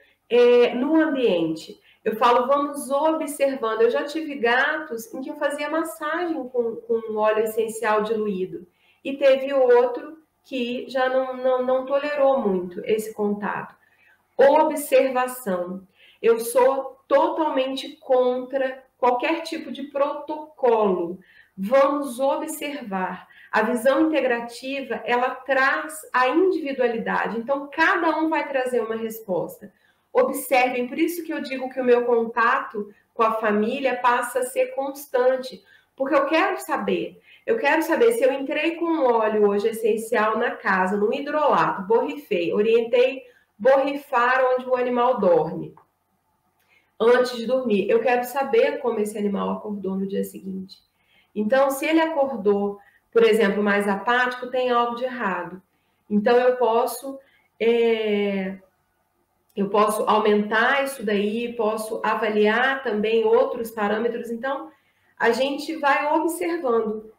no ambiente. Eu falo, vamos observando. Eu já tive gatos em que eu fazia massagem com óleo essencial diluído. E teve outro que já não tolerou muito esse contato. Observação. Eu sou totalmente contra qualquer tipo de protocolo. Vamos observar. A visão integrativa, ela traz a individualidade. Então, cada um vai trazer uma resposta. Observem, por isso que eu digo que o meu contato com a família passa a ser constante, porque eu quero saber se eu entrei com um óleo hoje essencial na casa, no hidrolato, borrifei, orientei borrifar onde o animal dorme, antes de dormir. Eu quero saber como esse animal acordou no dia seguinte. Então, se ele acordou, por exemplo, mais apático, tem algo de errado. Então, eu posso aumentar isso daí, posso avaliar também outros parâmetros. Então, a gente vai observando.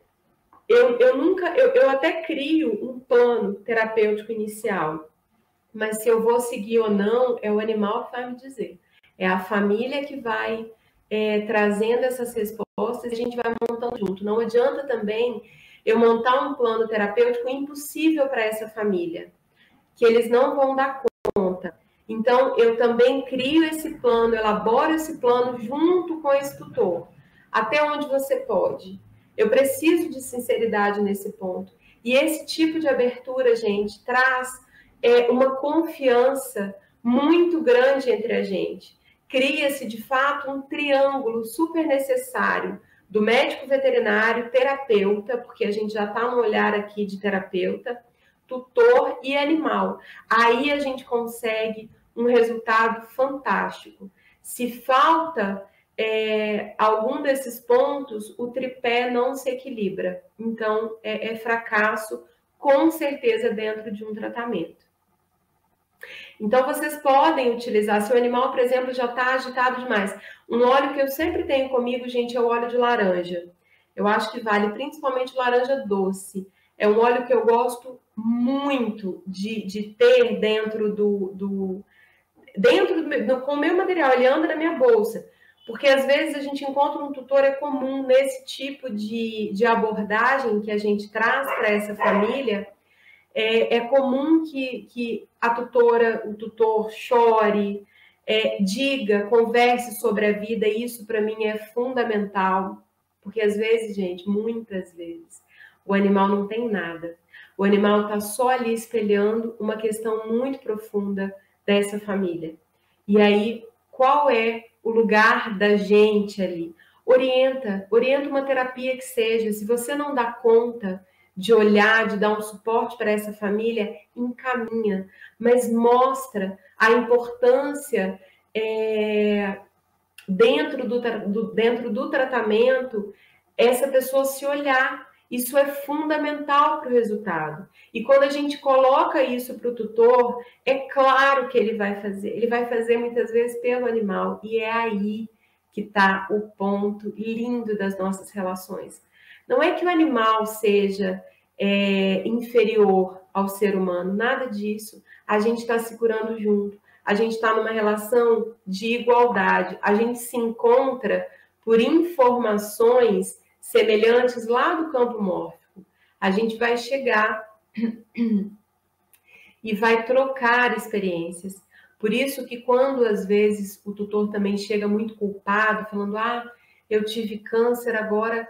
Eu até crio um plano terapêutico inicial, mas se eu vou seguir ou não, é o animal que vai me dizer. É a família que vai trazendo essas respostas e a gente vai montando junto. Não adianta também eu montar um plano terapêutico impossível para essa família, que eles não vão dar conta. Então, eu também crio esse plano, elaboro esse plano junto com esse tutor. Até onde você pode. Eu preciso de sinceridade nesse ponto. E esse tipo de abertura, gente, traz uma confiança muito grande entre a gente. Cria-se, de fato, um triângulo super necessário do médico veterinário, terapeuta, porque a gente já está no olhar aqui de terapeuta, tutor e animal. Aí a gente consegue um resultado fantástico. Se falta algum desses pontos, o tripé não se equilibra. Então, é fracasso, com certeza, dentro de um tratamento. Então, vocês podem utilizar, se o animal, por exemplo, já está agitado demais. Um óleo que eu sempre tenho comigo, gente, é o óleo de laranja. Eu acho que vale principalmente laranja doce. É um óleo que eu gosto muito de ter dentro com o meu material. Ele anda na minha bolsa. Porque às vezes a gente encontra um tutor, é comum nesse tipo de abordagem que a gente traz para essa família. É comum que a tutora, o tutor chore, diga, converse sobre a vida, e isso para mim é fundamental, porque às vezes, gente, muitas vezes, o animal não tem nada. O animal está só ali espelhando uma questão muito profunda dessa família. E aí, qual é o lugar da gente ali? Orienta uma terapia que seja. Se você não dá conta de olhar, de dar um suporte para essa família, encaminha, mas mostra a importância dentro do tratamento, essa pessoa se olhar. Isso é fundamental para o resultado. E quando a gente coloca isso para o tutor, é claro que ele vai fazer. Ele vai fazer muitas vezes pelo animal. E é aí que está o ponto lindo das nossas relações. Não é que o animal seja inferior ao ser humano, nada disso. A gente está se curando junto. A gente está numa relação de igualdade. A gente se encontra por informações semelhantes lá do campo mórfico. A gente vai chegar e vai trocar experiências. Por isso que quando, às vezes, o tutor também chega muito culpado, falando, eu tive câncer agora,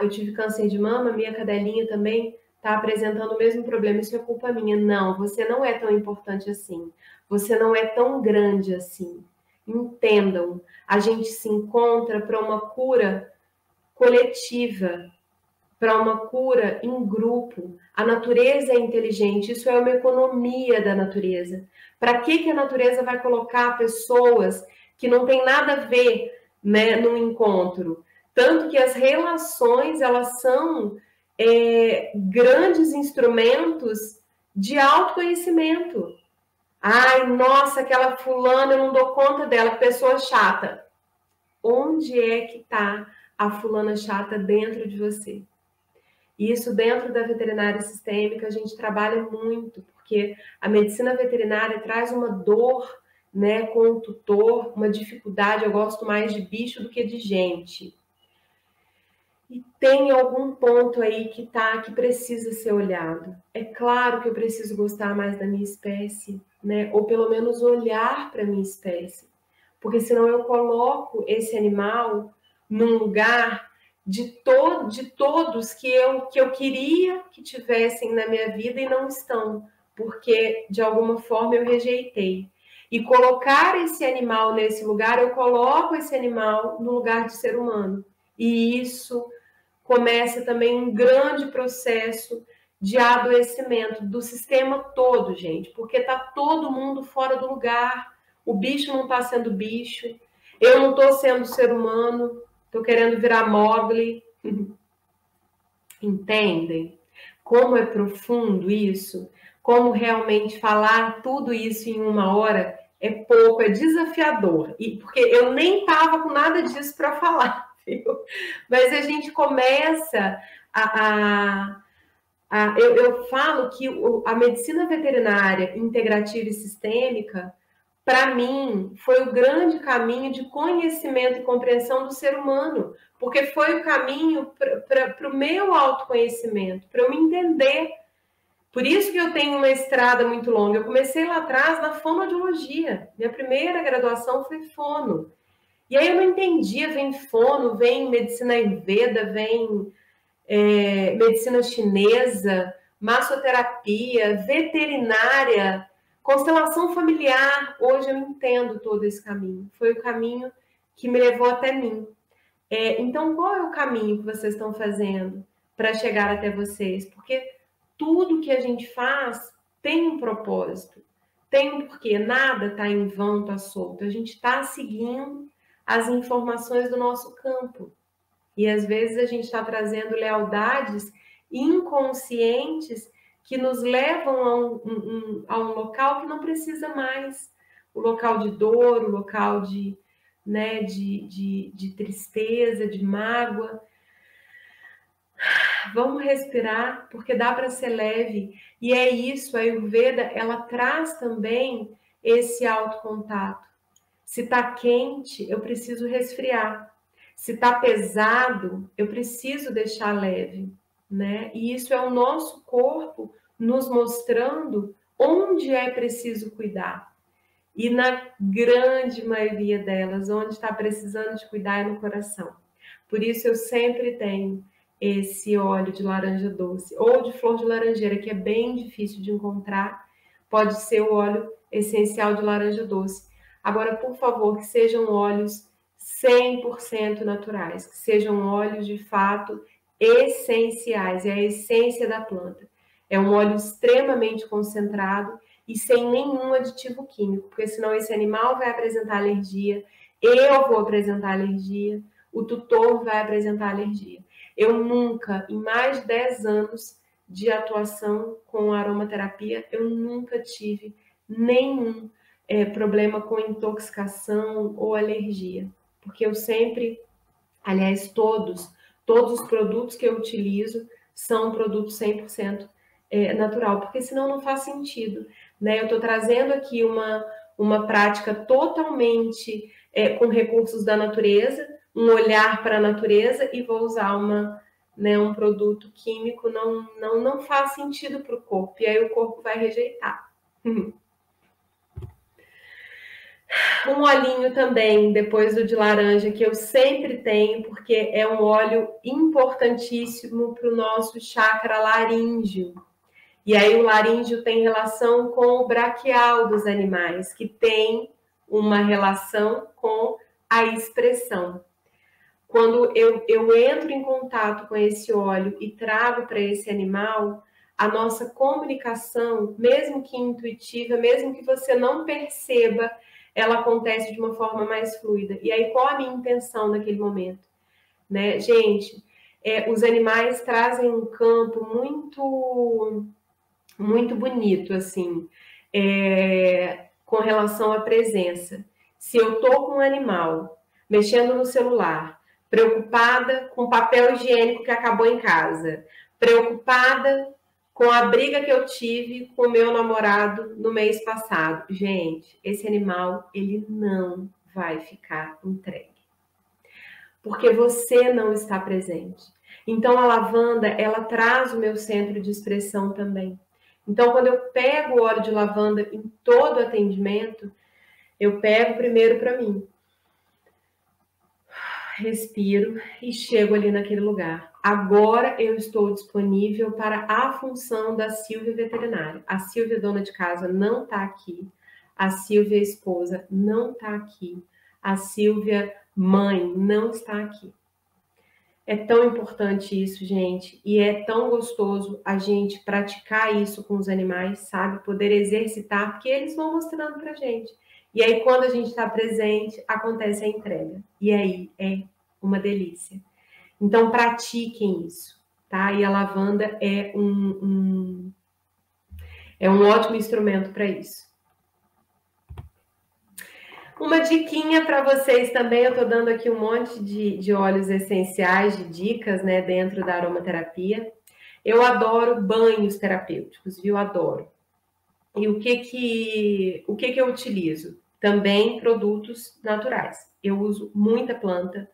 eu tive câncer de mama, minha cadelinha também está apresentando o mesmo problema, isso é culpa minha. Não, você não é tão importante assim. Você não é tão grande assim. Entendam, a gente se encontra para uma cura coletiva, para uma cura em grupo. A natureza é inteligente, isso é uma economia da natureza. Para que a natureza vai colocar pessoas que não tem nada a ver, né, no encontro? Tanto que as relações, elas são grandes instrumentos de autoconhecimento. Ai, nossa, aquela fulana, eu não dou conta dela, pessoa chata. Onde é que está a fulana chata dentro de você? Isso dentro da veterinária sistêmica a gente trabalha muito, porque a medicina veterinária traz uma dor, né, com o tutor, uma dificuldade. Eu gosto mais de bicho do que de gente. E tem algum ponto aí que precisa ser olhado. É claro que eu preciso gostar mais da minha espécie, né? Ou pelo menos olhar para a minha espécie. Porque senão eu coloco esse animal num lugar de todos que eu queria que tivessem na minha vida e não estão, porque de alguma forma eu rejeitei. E colocar esse animal nesse lugar, eu coloco esse animal no lugar de ser humano. E isso começa também um grande processo de adoecimento do sistema todo, gente, porque está todo mundo fora do lugar. O bicho não está sendo bicho, eu não estou sendo ser humano, estou querendo virar Mowgli. Entendem? Como é profundo isso? Como realmente falar tudo isso em uma hora é pouco, é desafiador. Porque eu nem estava com nada disso para falar, viu? Mas a gente começa eu falo que a medicina veterinária integrativa e sistêmica, para mim, foi o grande caminho de conhecimento e compreensão do ser humano, porque foi o caminho para o meu autoconhecimento, para eu me entender. Por isso que eu tenho uma estrada muito longa. Eu comecei lá atrás na fonoaudiologia. Minha primeira graduação foi fono. E aí eu não entendia, vem fono, vem medicina ayurveda, vem medicina chinesa, massoterapia, veterinária, constelação familiar. Hoje eu entendo todo esse caminho. Foi o caminho que me levou até mim. Então, qual é o caminho que vocês estão fazendo para chegar até vocês? Porque tudo que a gente faz tem um propósito, tem um porquê. Nada está em vão, está solto. A gente está seguindo as informações do nosso campo. E às vezes a gente está trazendo lealdades inconscientes que nos levam a um local que não precisa mais. O local de dor, o local de, né, de tristeza, de mágoa. Vamos respirar, porque dá para ser leve. E é isso, a Ayurveda, ela traz também esse autocontato. Se está quente, eu preciso resfriar. Se está pesado, eu preciso deixar leve, né? E isso é o nosso corpo nos mostrando onde é preciso cuidar. E na grande maioria delas, onde está precisando de cuidar é no coração. Por isso eu sempre tenho esse óleo de laranja doce ou de flor de laranjeira, que é bem difícil de encontrar. Pode ser o óleo essencial de laranja doce. Agora, por favor, que sejam óleos 100% naturais, que sejam óleos de fato essenciais, é a essência da planta. É um óleo extremamente concentrado e sem nenhum aditivo químico, porque senão esse animal vai apresentar alergia, eu vou apresentar alergia, o tutor vai apresentar alergia. Eu nunca, em mais de 10 anos de atuação com aromaterapia, eu nunca tive nenhum problema com intoxicação ou alergia, porque eu sempre, aliás, todos os produtos que eu utilizo são produtos 100% natural, porque senão não faz sentido, né? Eu estou trazendo aqui uma prática totalmente com recursos da natureza, um olhar para a natureza e vou usar um produto químico, não faz sentido para o corpo, e aí o corpo vai rejeitar. Um olhinho também, depois do de laranja, que eu sempre tenho, porque é um óleo importantíssimo para o nosso chakra laríngeo. E aí o laríngeo tem relação com o braquial dos animais, que tem uma relação com a expressão. Quando eu entro em contato com esse óleo e trago para esse animal, a nossa comunicação, mesmo que intuitiva, mesmo que você não perceba, ela acontece de uma forma mais fluida. E aí, qual a minha intenção naquele momento? Né? Gente, os animais trazem um campo muito bonito, assim, com relação à presença. Se eu estou com um animal mexendo no celular, preocupada com o papel higiênico que acabou em casa, preocupada com a briga que eu tive com o meu namorado no mês passado. Gente, esse animal, ele não vai ficar entregue. Porque você não está presente. Então, a lavanda, ela traz o meu centro de expressão também. Então, quando eu pego o óleo de lavanda em todo atendimento, eu pego primeiro para mim. Respiro e chego ali naquele lugar. Agora eu estou disponível para a função da Silvia veterinária. A Silvia, dona de casa, não está aqui. A Silvia, esposa, não está aqui. A Silvia, mãe, não está aqui. É tão importante isso, gente, e é tão gostoso a gente praticar isso com os animais, sabe? Poder exercitar, porque eles vão mostrando pra gente. E aí, quando a gente está presente, acontece a entrega. E aí é uma delícia. Então, pratiquem isso, tá? E a lavanda é um ótimo instrumento para isso. Uma diquinha para vocês também, eu tô dando aqui um monte de óleos essenciais, de dicas, né, dentro da aromaterapia. Eu adoro banhos terapêuticos, viu? Adoro. E o que eu utilizo? Também produtos naturais. Eu uso muita planta,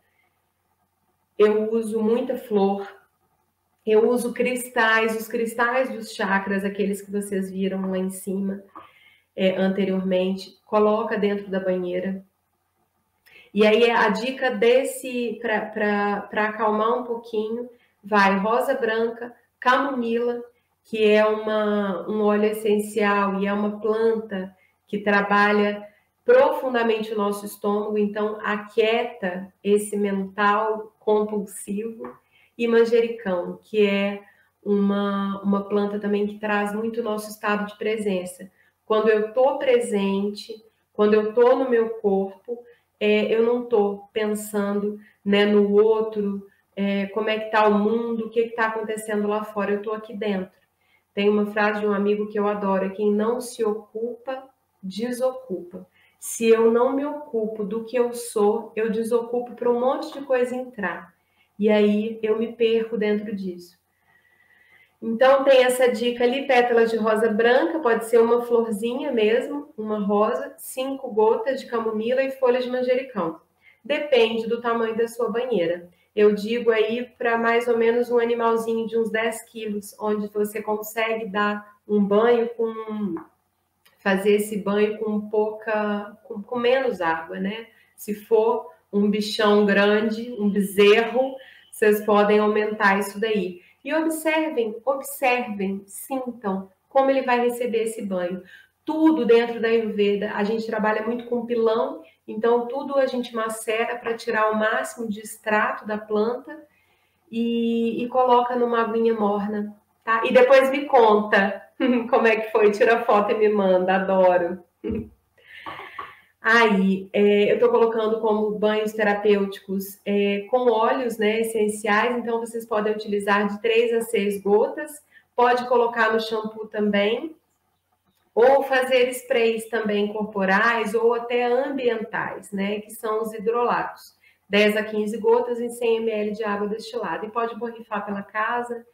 eu uso muita flor, eu uso cristais, os cristais dos chakras, aqueles que vocês viram lá em cima anteriormente, coloca dentro da banheira. E aí a dica desse, para acalmar um pouquinho, vai rosa branca, camomila, que é um óleo essencial e é uma planta que trabalha profundamente o nosso estômago, então aquieta esse mental compulsivo, e manjericão, que é uma planta também que traz muito o nosso estado de presença. Quando eu estou presente, quando eu estou no meu corpo, eu não estou pensando, né, no outro, como é que está o mundo, o que está acontecendo lá fora, eu estou aqui dentro. Tem uma frase de um amigo que eu adoro: quem não se ocupa, desocupa. Se eu não me ocupo do que eu sou, eu desocupo para um monte de coisa entrar. E aí eu me perco dentro disso. Então tem essa dica ali, pétalas de rosa branca, pode ser uma florzinha mesmo, uma rosa, 5 gotas de camomila e folhas de manjericão. Depende do tamanho da sua banheira. Eu digo aí para mais ou menos um animalzinho de uns 10 quilos, onde você consegue dar um banho fazer esse banho com menos água, né? Se for um bichão grande, um bezerro, vocês podem aumentar isso daí. E observem, sintam como ele vai receber esse banho. Tudo dentro da Ayurveda, a gente trabalha muito com pilão, então tudo a gente macera para tirar o máximo de extrato da planta e coloca numa aguinha morna, tá? E depois me conta como é que foi, tira foto e me manda, adoro. Aí, eu estou colocando como banhos terapêuticos com óleos, né, essenciais, então vocês podem utilizar de 3 a 6 gotas, pode colocar no shampoo também, ou fazer sprays também corporais, ou até ambientais, né, que são os hidrolatos. 10 a 15 gotas em 100 ml de água destilada, e pode borrifar pela casa.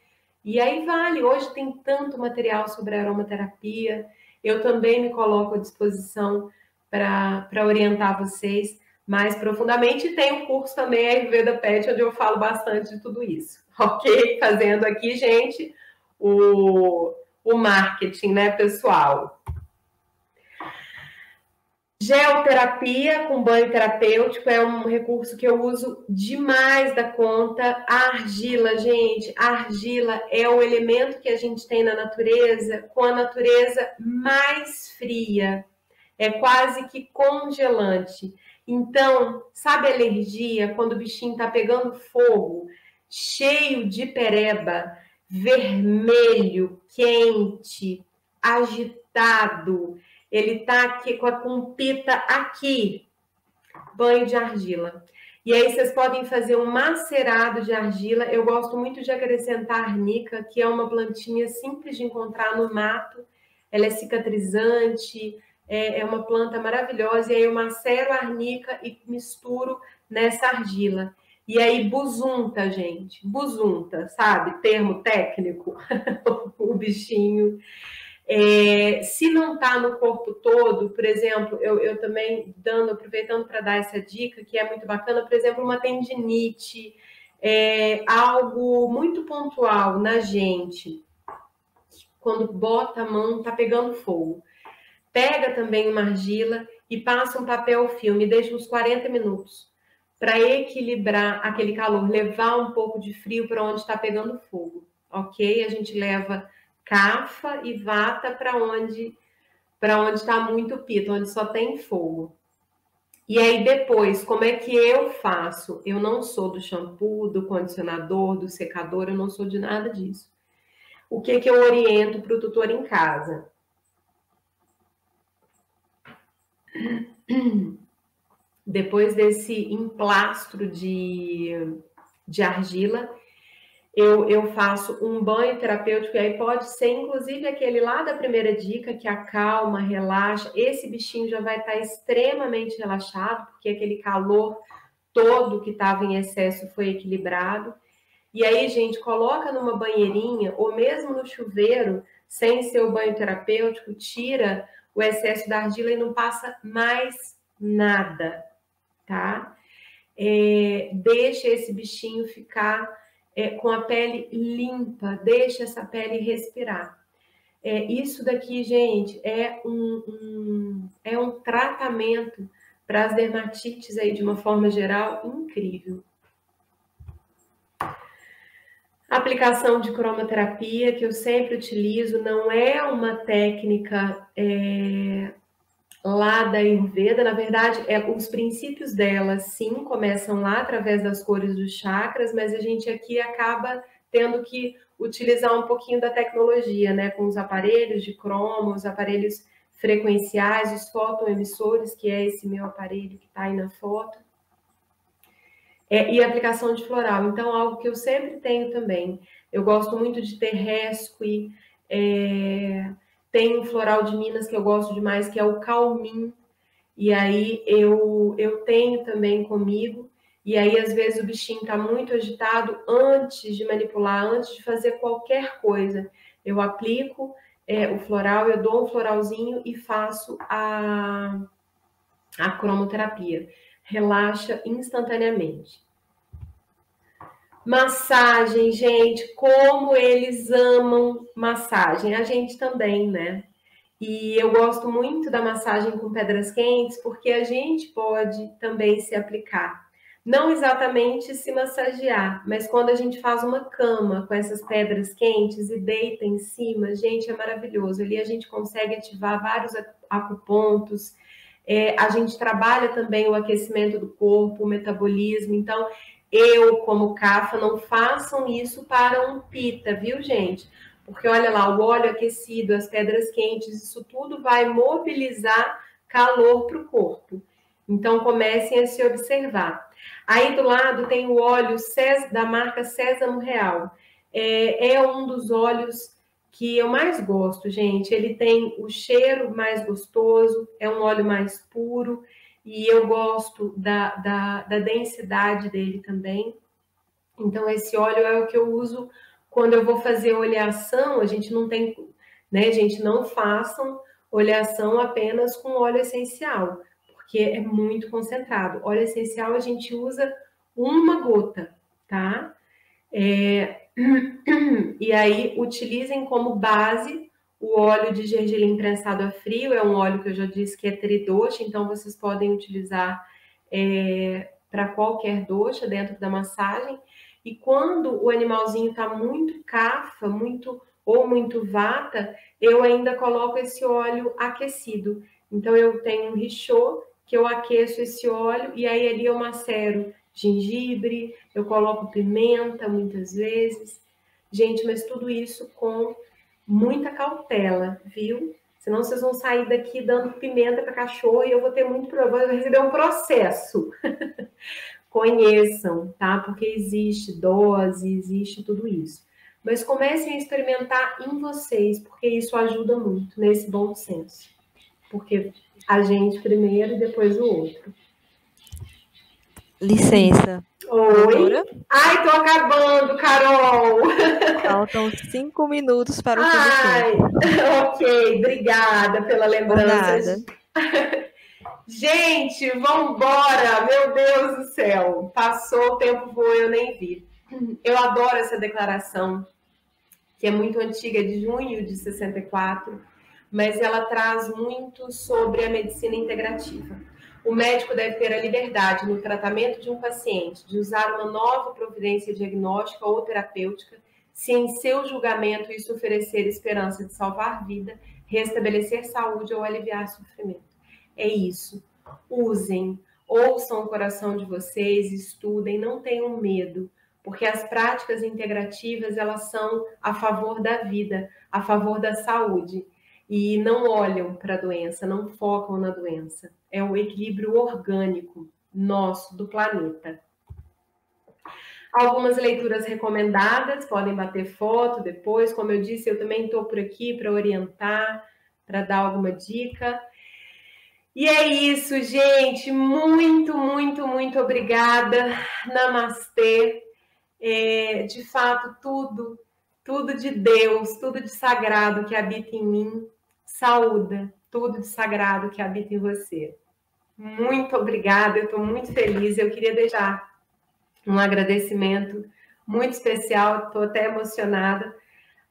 E aí vale, hoje tem tanto material sobre aromaterapia, eu também me coloco à disposição para orientar vocês mais profundamente. E tem um curso também, Ayurveda Pet, onde eu falo bastante de tudo isso, ok? Fazendo aqui, gente, o marketing, né, pessoal? Geoterapia com banho terapêutico é um recurso que eu uso demais da conta. A argila, gente, a argila é o elemento que a gente tem na natureza com a natureza mais fria. É quase que congelante. Então, sabe a alergia quando o bichinho tá pegando fogo, cheio de pereba, vermelho, quente, agitado? Ele tá aqui com a compita aqui, banho de argila. E aí vocês podem fazer um macerado de argila. Eu gosto muito de acrescentar arnica, que é uma plantinha simples de encontrar no mato. Ela é cicatrizante, é uma planta maravilhosa. E aí eu macero a arnica e misturo nessa argila. E aí buzunta, gente. Buzunta, sabe? Termo técnico. O bichinho. Se não está no corpo todo, por exemplo, eu também aproveitando para dar essa dica, que é muito bacana, por exemplo, uma tendinite, algo muito pontual na gente, quando bota a mão, tá pegando fogo. Pega também uma argila e passa um papel filme, deixa uns 40 minutos, para equilibrar aquele calor, levar um pouco de frio para onde está pegando fogo, ok? A gente leva Kapha e Vata para onde está muito pito, onde só tem fogo. E aí depois, como é que eu faço? Eu não sou do shampoo, do condicionador, do secador, eu não sou de nada disso. O que eu oriento para o tutor em casa? Depois desse emplastro de argila, eu faço um banho terapêutico, e aí pode ser inclusive aquele lá da primeira dica, que acalma, relaxa. Esse bichinho já vai estar extremamente relaxado, porque aquele calor todo que estava em excesso foi equilibrado. E aí, gente, coloca numa banheirinha, ou mesmo no chuveiro, sem ser o banho terapêutico, tira o excesso da argila e não passa mais nada, tá? Deixa esse bichinho ficar com a pele limpa, deixa essa pele respirar. Isso daqui, gente, é um tratamento para as dermatites aí de uma forma geral incrível. Aplicação de cromoterapia, que eu sempre utilizo, não é uma técnica lá da Ayurveda, na verdade, os princípios dela, sim, começam lá através das cores dos chakras, mas a gente aqui acaba tendo que utilizar um pouquinho da tecnologia, né, com os aparelhos de cromo, os aparelhos frequenciais, os fotoemissores, que é esse meu aparelho que está aí na foto, e aplicação de floral. Então, algo que eu sempre tenho também. Eu gosto muito de ter rescue, tem um floral de Minas que eu gosto demais, que é o Calmim, e aí eu tenho também comigo, e aí às vezes o bichinho está muito agitado, antes de manipular, antes de fazer qualquer coisa, eu aplico o floral, eu dou um floralzinho e faço a cromoterapia. Relaxa instantaneamente. Massagem, gente, como eles amam massagem. A gente também, né? E eu gosto muito da massagem com pedras quentes, porque a gente pode também se aplicar. Não exatamente se massagear, mas quando a gente faz uma cama com essas pedras quentes e deita em cima, gente, é maravilhoso. Ali a gente consegue ativar vários acupontos. A gente trabalha também o aquecimento do corpo, o metabolismo. Então, eu, como CAFA, não façam isso para um pita, viu, gente? Porque olha lá, o óleo aquecido, as pedras quentes, isso tudo vai mobilizar calor para o corpo. Então, comecem a se observar. Aí do lado tem o óleo da marca Sésamo Real. É um dos óleos que eu mais gosto, gente. Ele tem o cheiro mais gostoso, é um óleo mais puro, e eu gosto da densidade dele também. Então, esse óleo é o que eu uso quando eu vou fazer oleação. A gente não tem, né, gente? Não façam oleação apenas com óleo essencial, porque é muito concentrado. Óleo essencial a gente usa uma gota, tá? E aí, utilizem como base o óleo de gergelim prensado a frio. É um óleo que eu já disse que é tridosha, então vocês podem utilizar para qualquer dosha dentro da massagem. E quando o animalzinho está muito cafa, muito vata, eu ainda coloco esse óleo aquecido. Então, eu tenho um richô que eu aqueço esse óleo e aí ali eu macero gengibre, eu coloco pimenta muitas vezes. Gente, mas tudo isso com muita cautela, viu? Senão vocês vão sair daqui dando pimenta para cachorro e eu vou ter muito problema, vou receber um processo. Conheçam, tá? Porque existe dose, existe tudo isso. Mas comecem a experimentar em vocês, porque isso ajuda muito nesse bom senso. Porque a gente primeiro e depois o outro. Licença. Oi? Doutora? Ai, tô acabando, Carol! Faltam 5 minutos para o fim do tempo. Ok, obrigada pela lembrança. Nada. Gente, vambora! Meu Deus do céu! Passou, o tempo voou, eu nem vi. Eu adoro essa declaração, que é muito antiga, de junho de 64, mas ela traz muito sobre a medicina integrativa. O médico deve ter a liberdade, no tratamento de um paciente, de usar uma nova providência diagnóstica ou terapêutica, se em seu julgamento isso oferecer esperança de salvar vida, restabelecer saúde ou aliviar sofrimento. É isso. Usem, ouçam o coração de vocês, estudem, não tenham medo, porque as práticas integrativas, elas são a favor da vida, a favor da saúde, e não olham para a doença, não focam na doença. É o equilíbrio orgânico nosso, do planeta. Algumas leituras recomendadas, podem bater foto depois, como eu disse, eu também estou por aqui para orientar, para dar alguma dica. E é isso, gente. Muito, muito, muito obrigada. Namastê. De fato, tudo de Deus, tudo de sagrado que habita em mim, saúda tudo de sagrado que habita em você. Muito obrigada, eu estou muito feliz. Eu queria deixar um agradecimento muito especial, estou até emocionada,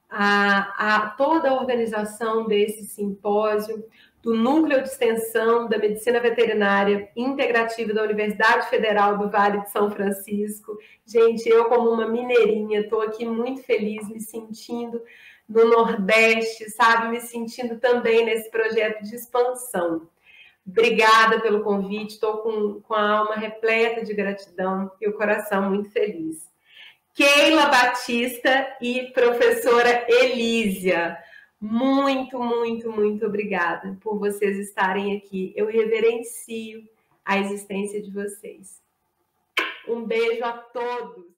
a toda a organização desse simpósio, do Núcleo de Extensão da Medicina Veterinária Integrativa da Universidade Federal do Vale de São Francisco. Gente, eu como uma mineirinha, estou aqui muito feliz, me sentindo no Nordeste, sabe? Me sentindo também nesse projeto de expansão. Obrigada pelo convite, estou com a alma repleta de gratidão e o coração muito feliz. Keila Batista e professora Elísia, Muito, muito, muito obrigada por vocês estarem aqui. Eu reverencio a existência de vocês. Um beijo a todos!